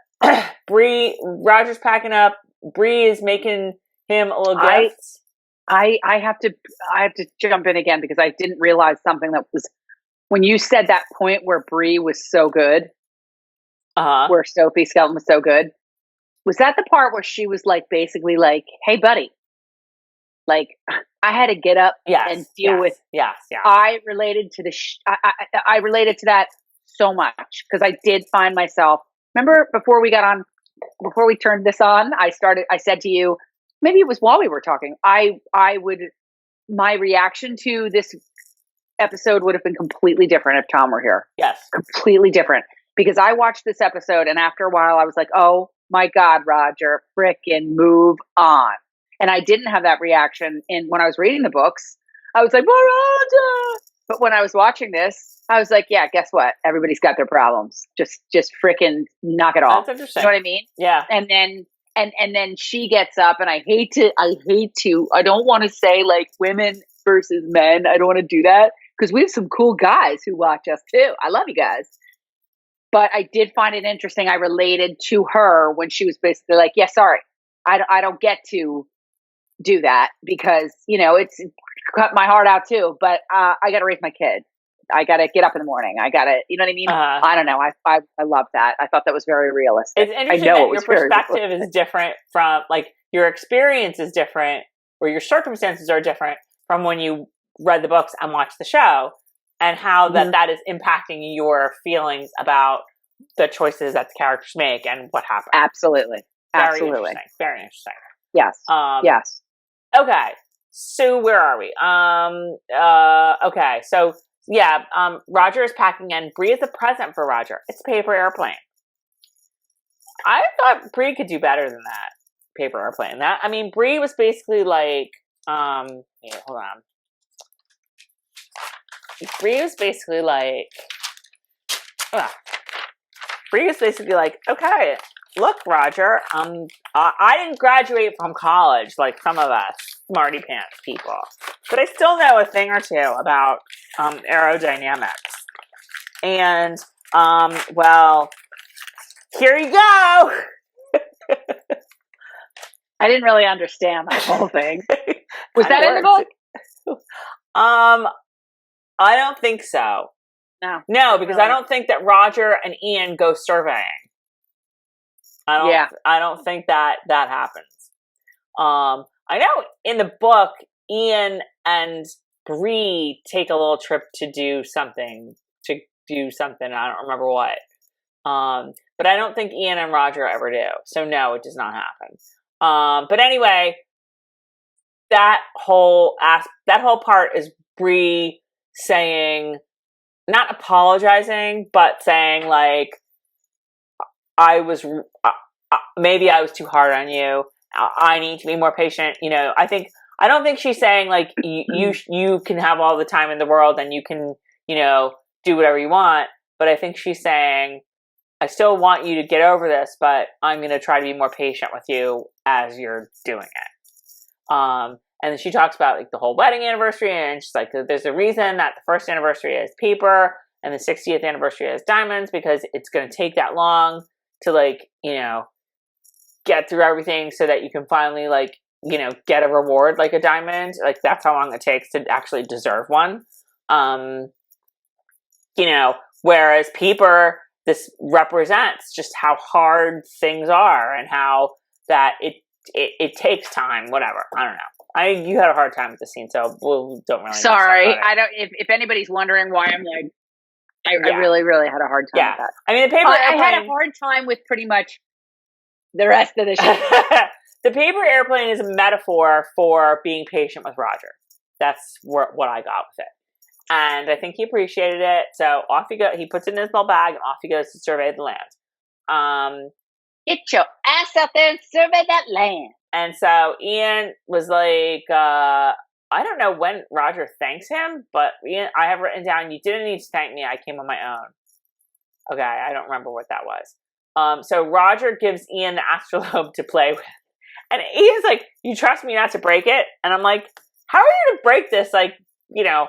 Roger's packing up. Bree is making him a little gift. I have to jump in again because I didn't realize something that was when you said that point where Bree was so good, where Sophie Skelton was so good. Was that the part where she was like, basically like, hey, buddy, like I had to get up and deal with. Yes. I related to I related to that so much because I did find myself. Remember before we turned this on, I said to you, maybe it was while we were talking, my reaction to this episode would have been completely different if Tom were here. Yes. Completely different. Because I watched this episode and after a while I was like, oh my God, Roger, frickin' move on. And I didn't have that reaction when I was reading the books. I was like, Roger! But when I was watching this, I was like, yeah, guess what? Everybody's got their problems. Just frickin' knock it off. That's interesting. You know what I mean? Yeah. And then she gets up and I don't want to say like women versus men. I don't want to do that because we have some cool guys who watch us too. I love you guys. But I did find it interesting. I related to her when she was basically like, yeah, sorry, I don't get to do that because, you know, it's cut my heart out too, but I got to raise my kid. I got to get up in the morning. I got to, you know what I mean? I don't know. I love that. I thought that was very realistic. It's interesting that your perspective is different from, like, your experience is different or your circumstances are different from when you read the books and watched the show, and how that is impacting your feelings about the choices that the characters make and what happens. Absolutely. Very interesting. Yes. Yes. Okay. So where are we? Okay. So yeah, Roger is packing in. Bree is a present for Roger. It's a paper airplane. I thought Bree could do better than that. Paper airplane. Bree was basically like, hold on. Bree was basically like, okay, look, Roger, I didn't graduate from college like some of us smarty pants people, but I still know a thing or two about aerodynamics. And, well, here you go. I didn't really understand that whole thing. Was that in the book? I don't think so. No, because really. I don't think that Roger and Ian go surveying. I don't think that happens. I know in the book, Ian and Bree take a little trip to do something. I don't remember what. But I don't think Ian and Roger ever do. So no, it does not happen. But anyway, that whole part is Bree saying, not apologizing, but saying like, maybe I was too hard on you. I need to be more patient. You know, I don't think she's saying like you can have all the time in the world and you can, you know, do whatever you want. But I think she's saying, I still want you to get over this, but I'm going to try to be more patient with you as you're doing it. And then she talks about like the whole wedding anniversary, and she's like, there's a reason that the first anniversary is paper and the 60th anniversary is diamonds, because it's going to take that long to like, you know, get through everything so that you can finally like, you know, get a reward like a diamond. Like that's how long it takes to actually deserve one. You know, whereas paper, this represents just how hard things are and how that it takes time, whatever. I don't know. You had a hard time with the scene, so we don't really. Sorry, I don't. If anybody's wondering why I'm like, I really, really had a hard time with that. I mean, the paper airplane. I had a hard time with pretty much the rest of the show. The paper airplane is a metaphor for being patient with Roger. That's what I got with it, and I think he appreciated it. So off he goes. He puts it in his little bag, and off he goes to survey the land. Get your ass out there and survey that land. And so Ian was like, I don't know when Roger thanks him, but Ian, I have written down, you didn't need to thank me. I came on my own. Okay, I don't remember what that was. So Roger gives Ian the astrolabe to play with. And Ian's like, you trust me not to break it? And I'm like, how are you going to break this, like, you know,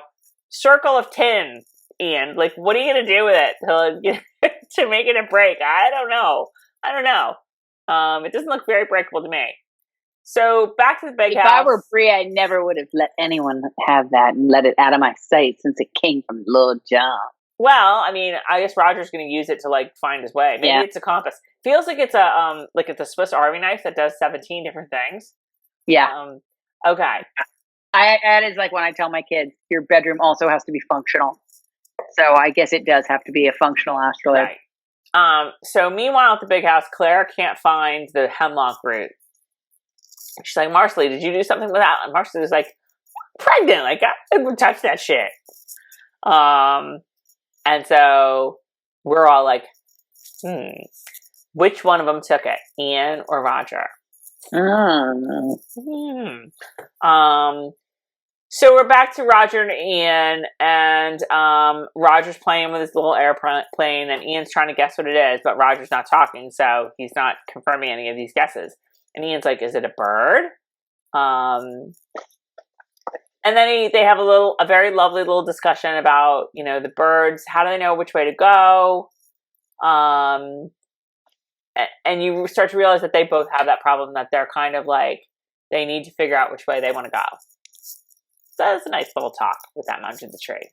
circle of tin, Ian? Like, what are you going to do with it to make it a break? I don't know. It doesn't look very breakable to me. So back to the big house. If I were Bree, I never would have let anyone have that and let it out of my sight since it came from Lord John. Well, I mean, I guess Roger's going to use it to like find his way. Maybe it's a compass. Feels like it's a Swiss Army knife that does 17 different things. Yeah. Okay. That is like when I tell my kids, your bedroom also has to be functional. So I guess it does have to be a functional astrolabe. Right. So meanwhile at the big house, Claire can't find the hemlock root. She's like, Marsali, did you do something with that? And Marsali was like, pregnant. Like, I wouldn't touch that shit. And so we're all like, which one of them took it? Ian or Roger? So we're back to Roger and Ian, and Roger's playing with his little airplane, and Ian's trying to guess what it is, but Roger's not talking, so he's not confirming any of these guesses. And Ian's like, is it a bird? And then they have a very lovely little discussion about, the birds. How do they know which way to go? And you start to realize that they both have that problem, that they're kind of like, they need to figure out which way they want to go. So that's a nice little talk with them under the tree.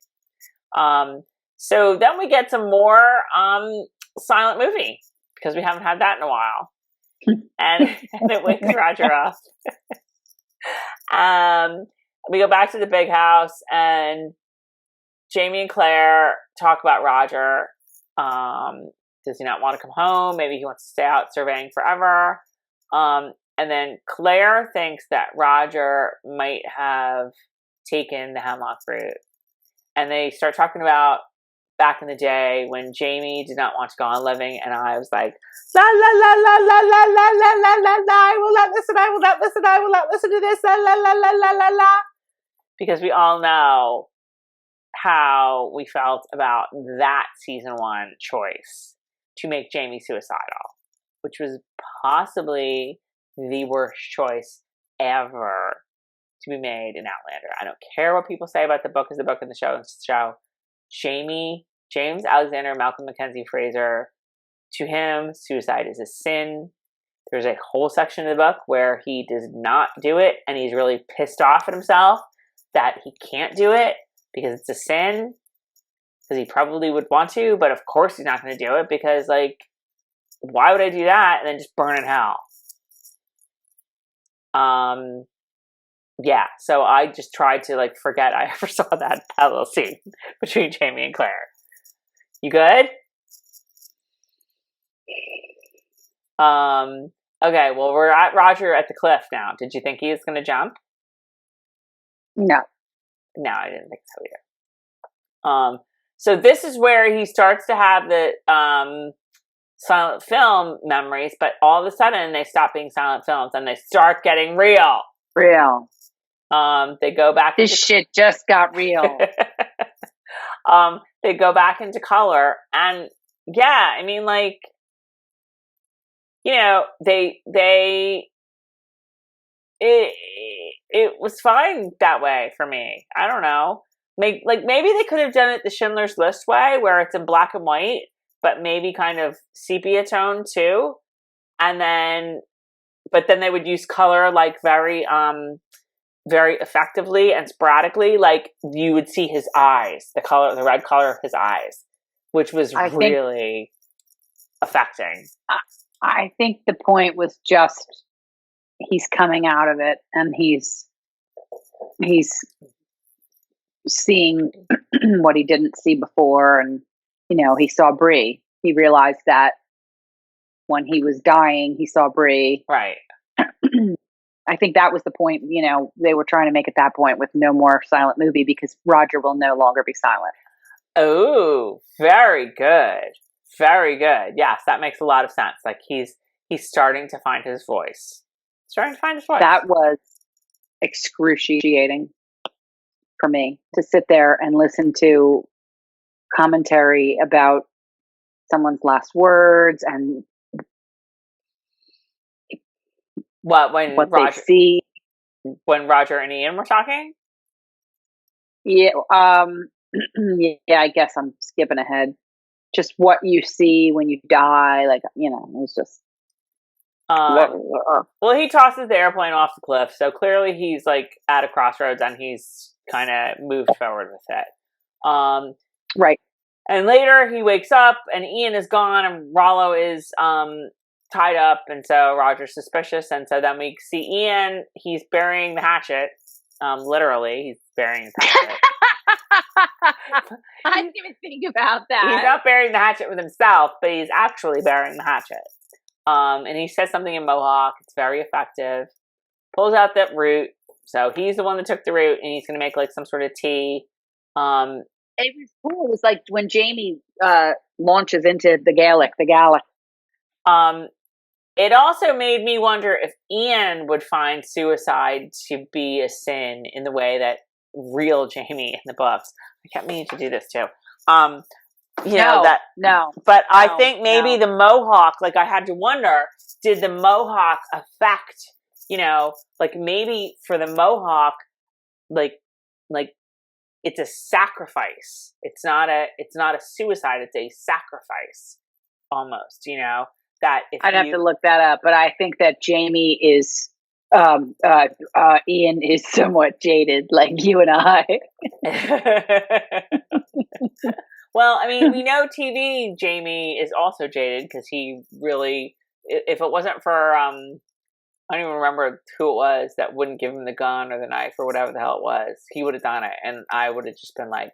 So then we get some more silent movie, because we haven't had that in a while. And it wakes Roger up. We go back to the big house, and Jamie and Claire talk about Roger. Does he not want to come home? Maybe he wants to stay out surveying forever. And then Claire thinks that Roger might have taken the hemlock root. And they start talking about back in the day when Jamie did not want to go on living, and I was like, la la la la la la la la la la la, I will not listen, I will not listen, I will not listen to this, la la la la la la la. Because we all know how we felt about that season 1 choice to make Jamie suicidal, which was possibly the worst choice ever to be made in Outlander. I don't care what people say about the book, is the book and the show is the show. James Alexander, Malcolm Mackenzie Fraser, to him, suicide is a sin. There's a whole section of the book where he does not do it, and he's really pissed off at himself that he can't do it because it's a sin, because he probably would want to, but of course he's not going to do it, because, like, why would I do that and then just burn in hell? Yeah, so I just tried to, like, forget I ever saw that little scene between Jamie and Claire. You good? Okay, well, we're at Roger at the cliff now. Did you think he was going to jump? No. No, I didn't think so either. So this is where he starts to have the silent film memories, but all of a sudden they stop being silent films and they start getting real. They go back. This shit just got real. They go back into color, and yeah, I mean, like, it was fine that way for me. I don't know. Maybe they could have done it the Schindler's List way, where it's in black and white, but maybe kind of sepia tone too. But then they would use color like very effectively and sporadically. Like you would see his eyes, the red color of his eyes, which was really affecting. I think the point was just he's coming out of it, and he's seeing what he didn't see before, and he saw Bree. He realized that when he was dying, he saw Bree. Right. I think that was the point. They were trying to make at that point with no more silent movie, because Roger will no longer be silent. Oh, very good. Very good. Yes, that makes a lot of sense. Like he's starting to find his voice. That was excruciating for me, to sit there and listen to commentary about someone's last words and what Roger, they see. When Roger and Ian were talking? Yeah, yeah, I guess I'm skipping ahead. Just what you see when you die, like, it was just... well, he tosses the airplane off the cliff, so clearly he's, like, at a crossroads, and he's kind of moved forward with it. Right. And later he wakes up and Ian is gone and Rollo is tied up, and so Roger's suspicious, and so then we see Ian, he's burying the hatchet. Literally, he's burying his hatchet. I didn't even think about that. He's not burying the hatchet with himself, but he's actually burying the hatchet. And he says something in Mohawk. It's very effective. Pulls out that root. So he's the one that took the root, and he's going to make like some sort of tea. It was cool. It was like when Jamie launches into the Gaelic. It also made me wonder if Ian would find suicide to be a sin in the way that real Jamie in the books. I kept meaning to do this too. No. But I think maybe the Mohawk, like I had to wonder, did the Mohawk affect, like maybe for the Mohawk, like it's a sacrifice. It's not a suicide. It's a sacrifice almost, that if I'd have to look that up, but I think that Jamie is, Ian is somewhat jaded, like you and I. Well, I mean, we know TV Jamie is also jaded because he really, if it wasn't for, I don't even remember who it was that wouldn't give him the gun or the knife or whatever the hell it was, he would have done it. And I would have just been like,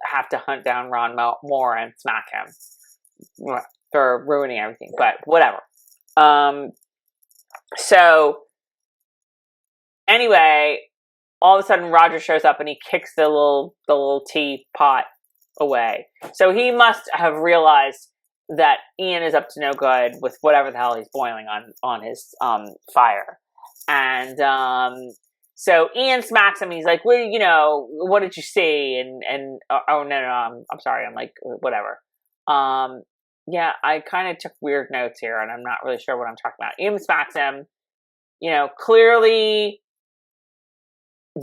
have to hunt down Ron Moore and smack him for ruining everything, but whatever. So anyway, all of a sudden Roger shows up and he kicks the little teapot away. So he must have realized that Ian is up to no good with whatever the hell he's boiling on his fire. And so Ian smacks him and he's like, well, what did you see? And oh no, I'm sorry. I'm like, whatever. Yeah, I kind of took weird notes here and I'm not really sure what I'm talking about. Ian smacks him. Clearly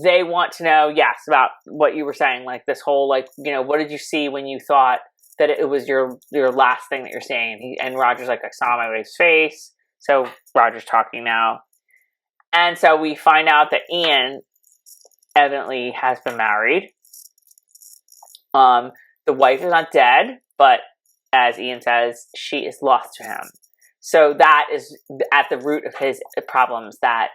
they want to know, yes, about what you were saying, like this whole, like, what did you see when you thought that it was your last thing that you're saying? And Roger's like, I saw my wife's face. So Roger's talking now. And so we find out that Ian evidently has been married. The wife is not dead, but as Ian says, she is lost to him. So that is at the root of his problems, that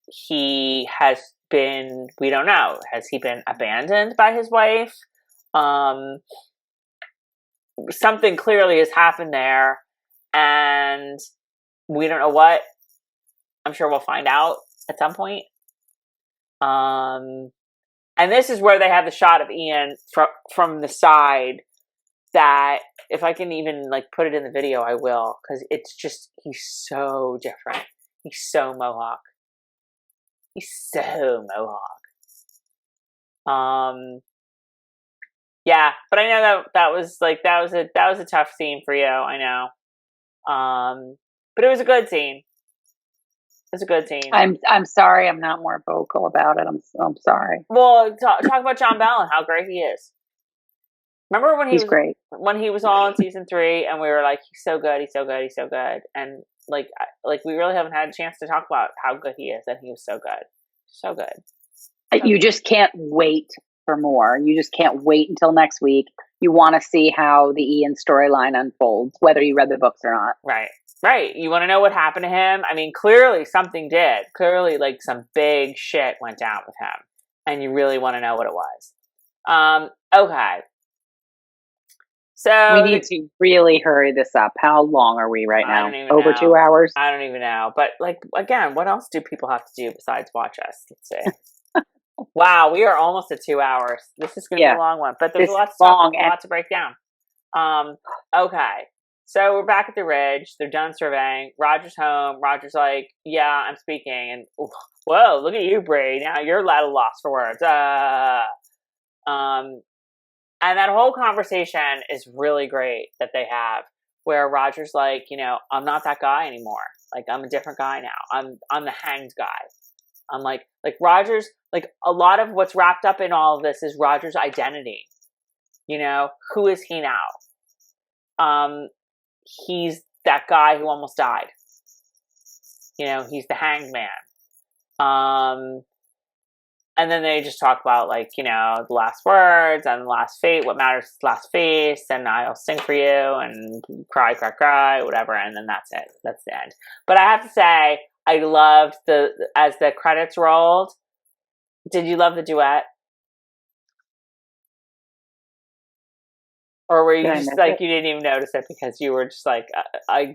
he has been, we don't know, has he been abandoned by his wife? Something clearly has happened there, and we don't know what. I'm sure we'll find out at some point. And this is where they have the shot of Ian from the side, that if I can even like put it in the video, I will, because it's just, he's so different. He's so Mohawk. Yeah, but I know that was a tough scene for you. I know. But it was a good scene. It's a good scene. I'm sorry, I'm not more vocal about it. I'm sorry. Well, talk about John Bell and how great he is. Remember when he's great when he was all in season 3, and we were like, he's so good, and like we really haven't had a chance to talk about how good he is, and he was so good. You just can't wait for more. You just can't wait until next week. You want to see how the Ian storyline unfolds, whether you read the books or not. Right. You want to know what happened to him? I mean, clearly something did. Clearly, like, some big shit went down with him, and you really want to know what it was. Okay. So we need to really hurry this up. How long are we right now? Over know. 2 hours? I don't even know. But, like, again, what else do people have to do besides watch us? Let's see. Wow, we are almost at 2 hours. This is going to be a long one. But there's a lot to break down. Okay. So we're back at the Ridge. They're done surveying. Roger's home. Roger's like, yeah, I'm speaking. And, whoa, look at you, Bree. Now you're at a loss for words. And that whole conversation is really great that they have, where Roger's like, I'm not that guy anymore. Like, I'm a different guy now. I'm the hanged guy. I'm like Roger's, like, a lot of what's wrapped up in all of this is Roger's identity. Who is he now? He's that guy who almost died. He's the hanged man. And then they just talk about, like, you know, the last words and the last fate, what matters is the last face, and I'll sing for you, and cry, cry, cry, whatever, and then that's it. That's the end. But I have to say, I loved as the credits rolled. Did you love the duet? Or were you just like, you didn't even notice it because you were just like,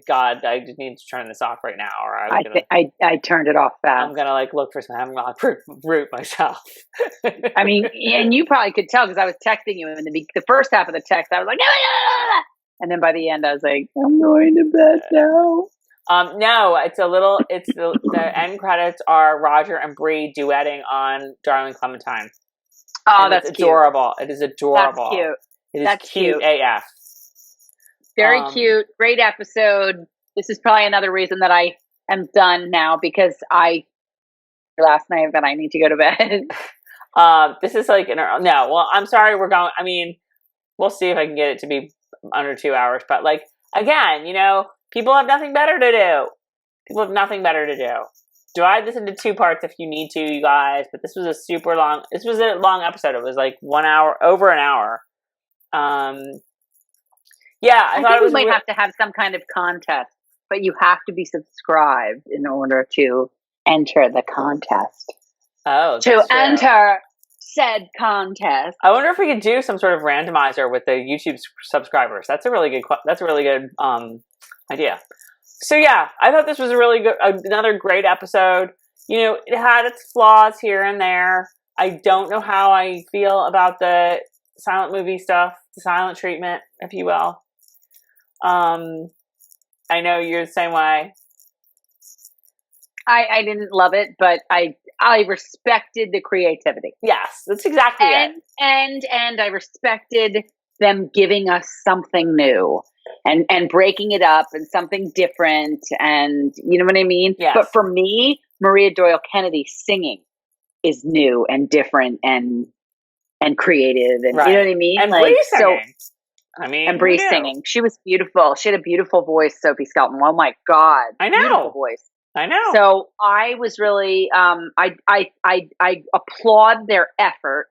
God, I just need to turn this off right now. Or I turned it off fast. I'm going to like look for some, I'm going to root myself. I mean, and you probably could tell because I was texting you in the first half of the text. I was like, ah! And then by the end, I was like, I'm going to bed now. No, it's the end credits are Roger and Bree duetting on Darling Clementine. Oh, that's adorable. It is adorable. That's cute. That's cute AF. Very cute. Great episode. This is probably another reason that I am done now because last night that I need to go to bed. This is like well, I'm sorry we're going. I mean, we'll see if I can get it to be under 2 hours. But like again, you know, people have nothing better to do. People have nothing better to do. Divide this into 2 parts if you need to, you guys. But this was a long episode. It was like 1 hour, over an hour. Yeah, I thought think we might have to have some kind of contest, but you have to be subscribed in order to enter the contest. Oh, to enter said contest. I wonder if we could do some sort of randomizer with the YouTube subscribers. That's a really good. Idea. So yeah, I thought this was a really good, another great episode. You know, it had its flaws here and there. I don't know how I feel about the silent movie stuff, the silent treatment, if you will. I know you're the same way. I didn't love it, but I respected the creativity. Yes, that's exactly it. And I respected them giving us something new and breaking it up and something different, and you know what I mean? Yes. But for me, Maria Doyle Kennedy singing is new and different and creative, and right. You know what I mean? And Bree singing. And Bree singing. She was beautiful. She had a beautiful voice, Sophie Skelton. Oh my God. I know. Beautiful voice. I know. So I was really, I applaud their effort,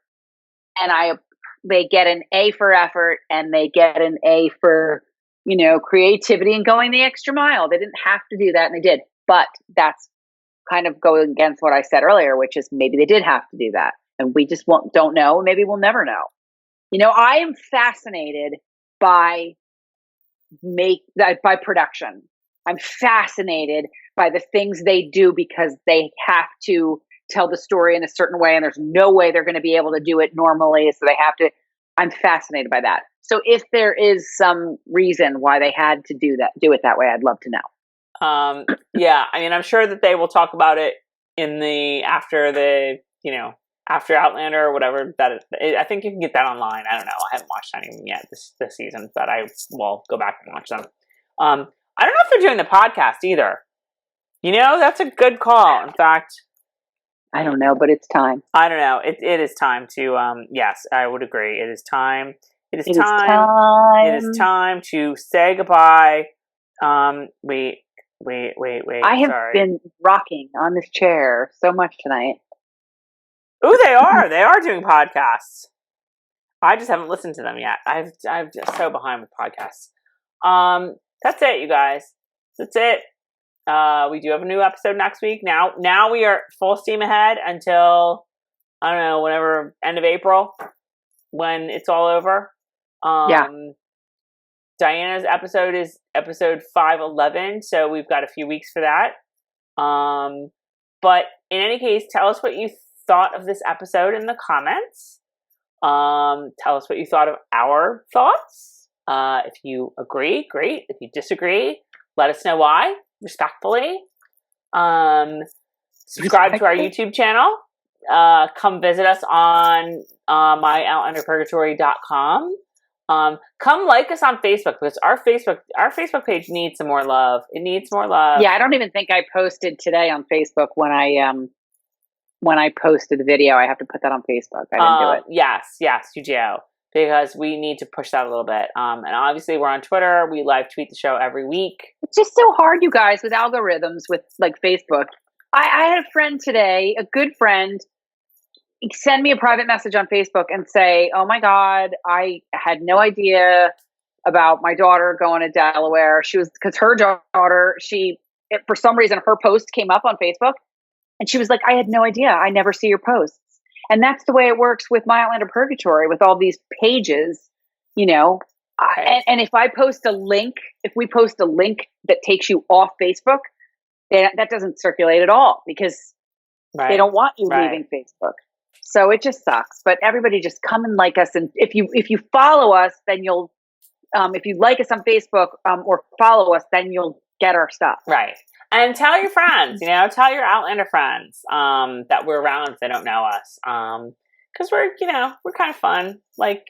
and they get an A for effort, and they get an A for, you know, creativity and going the extra mile. They didn't have to do that, and they did. But that's kind of going against what I said earlier, which is maybe they did have to do that, and we just don't know. Maybe we'll never know. You know, I am fascinated by production. I'm fascinated by the things they do because they have to tell the story in a certain way, and there's no way they're going to be able to do it normally, so they have to. I'm fascinated by that. So if there is some reason why they had to do it that way, I'd love to know. Yeah, I mean, I'm sure that they will talk about it after Outlander or whatever. I think you can get that online. I don't know. I haven't watched any of them yet this season, but I will go back and watch them. I don't know if they're doing the podcast either. You know, that's a good call. In fact, I don't know, but it's time. I don't know. It is time to. Yes, I would agree. It is time. It is time. It is time to say goodbye. Wait. I have been rocking on this chair so much tonight. Ooh, they are. They are doing podcasts. I just haven't listened to them yet. I'm just so behind with podcasts. That's it, you guys. That's it. We do have a new episode next week. Now we are full steam ahead until, I don't know, whenever, end of April, when it's all over. Yeah. Diana's episode is episode 511, so we've got a few weeks for that. But in any case, tell us what you thought of this episode in the comments. Tell us what you thought of our thoughts. If you agree, great. If you disagree, let us know why, respectfully. Subscribe to our YouTube channel. Come visit us on myoutlanderpurgatory.com. Come like us on Facebook, because our Facebook page needs some more love. It needs more love. Yeah, I don't even think I posted today on Facebook when I posted the video. I have to put that on Facebook. I didn't do it. Yes, you do. Because we need to push that a little bit. And obviously we're on Twitter. We live tweet the show every week. It's just so hard, you guys, with algorithms, with like Facebook. I had a friend today, a good friend, send me a private message on Facebook and say, oh my God, I had no idea about my daughter going to Delaware. Because her daughter, for some reason, her post came up on Facebook and she was like, I had no idea. I never see your posts. And that's the way it works with my Outlander Purgatory, with all these pages, you know. Right. And if we post a link that takes you off Facebook, that doesn't circulate at all because they don't want you leaving Facebook. So it just sucks. But everybody just come and like us. And if you follow us, then you'll, if you like us on Facebook or follow us, then you'll get our stuff. Right. And tell your friends, tell your Outlander friends that we're around if they don't know us. Because we're kind of fun. Like,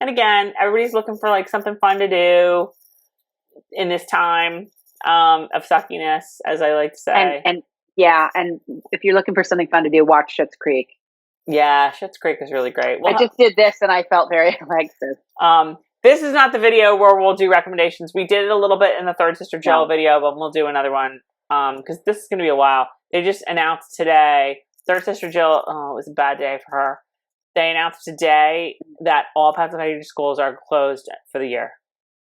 and again, everybody's looking for like something fun to do in this time of suckiness, as I like to say. And if you're looking for something fun to do, watch Schitt's Creek. Yeah, Schitt's Creek is really great. I just did this and I felt very like this. This is not the video where we'll do recommendations. We did it a little bit in the Third Sister Jill video, but we'll do another one because this is going to be a while. They just announced today, Third Sister Jill, it was a bad day for her. They announced today that all Pennsylvania schools are closed for the year.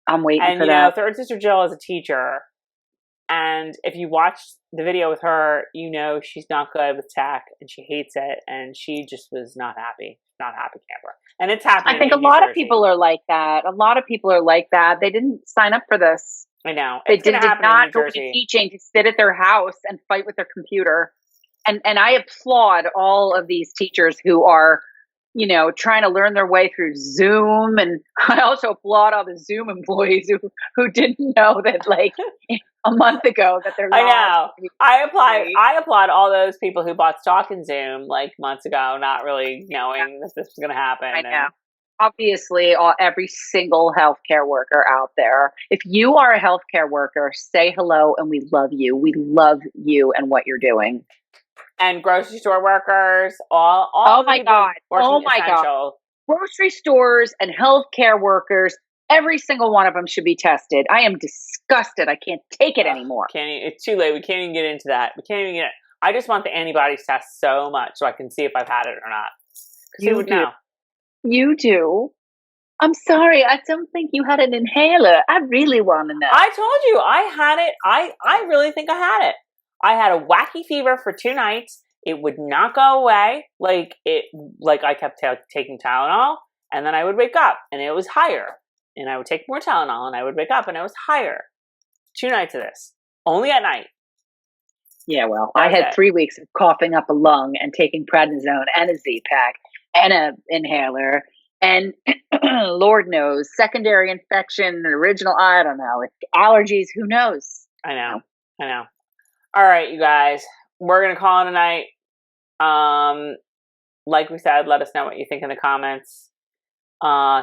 I'm waiting for that. And, you know, Third Sister Jill is a teacher. And if you watch the video with her, you know she's not good with tech and she hates it. And she just was not happy. Not a happy camper. And it's happening. I think a lot of people are like that. A lot of people are like that. They didn't sign up for this. I know. They did not go to teaching to sit at their house and fight with their computer. And I applaud all of these teachers who are, you know, trying to learn their way through Zoom. And I also applaud all the Zoom employees who didn't know that, like, a month ago that they're not. I know. I applaud all those people who bought stock in Zoom like months ago, not really knowing that this was going to happen. I know. Obviously, every single healthcare worker out there, if you are a healthcare worker, say hello and we love you. We love you and what you're doing. And grocery store workers, all oh my God. Grocery stores and healthcare workers, every single one of them should be tested. I am disgusted. I can't take it anymore. It's too late. We can't even get into that. I just want the antibodies test so much so I can see if I've had it or not. You would know. You do? I'm sorry. I don't think you had an inhaler. I really want to know. I told you I had it. I really think I had it. I had a wacky fever for 2 nights. It would not go away. Like I kept taking Tylenol, and then I would wake up and it was higher. And I would take more Tylenol and I would wake up and it was higher. 2 nights of this. Only at night. Yeah, well, I had 3 weeks of coughing up a lung and taking prednisone and a Z-Pack and an inhaler. And Lord knows, secondary infection, original, I don't know, allergies, who knows? I know. All right, you guys, we're going to call it a night. Like we said, let us know what you think in the comments.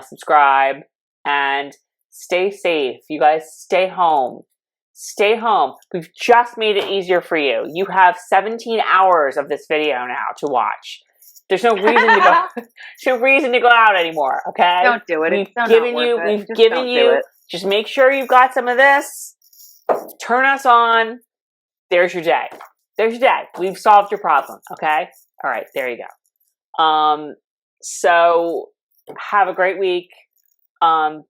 Subscribe and stay safe. You guys stay home. Stay home. We've just made it easier for you. You have 17 hours of this video now to watch. There's no reason to go. There's no reason to go out anymore. Okay? Don't do it. We've given you. Just make sure you've got some of this. Turn us on. There's your day. We've solved your problem. Okay? All right. There you go. So have a great week.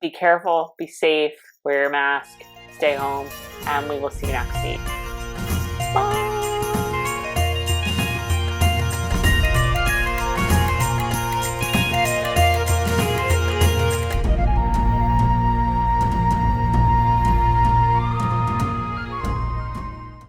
Be careful. Be safe. Wear your mask. Stay home. And we will see you next week. Bye.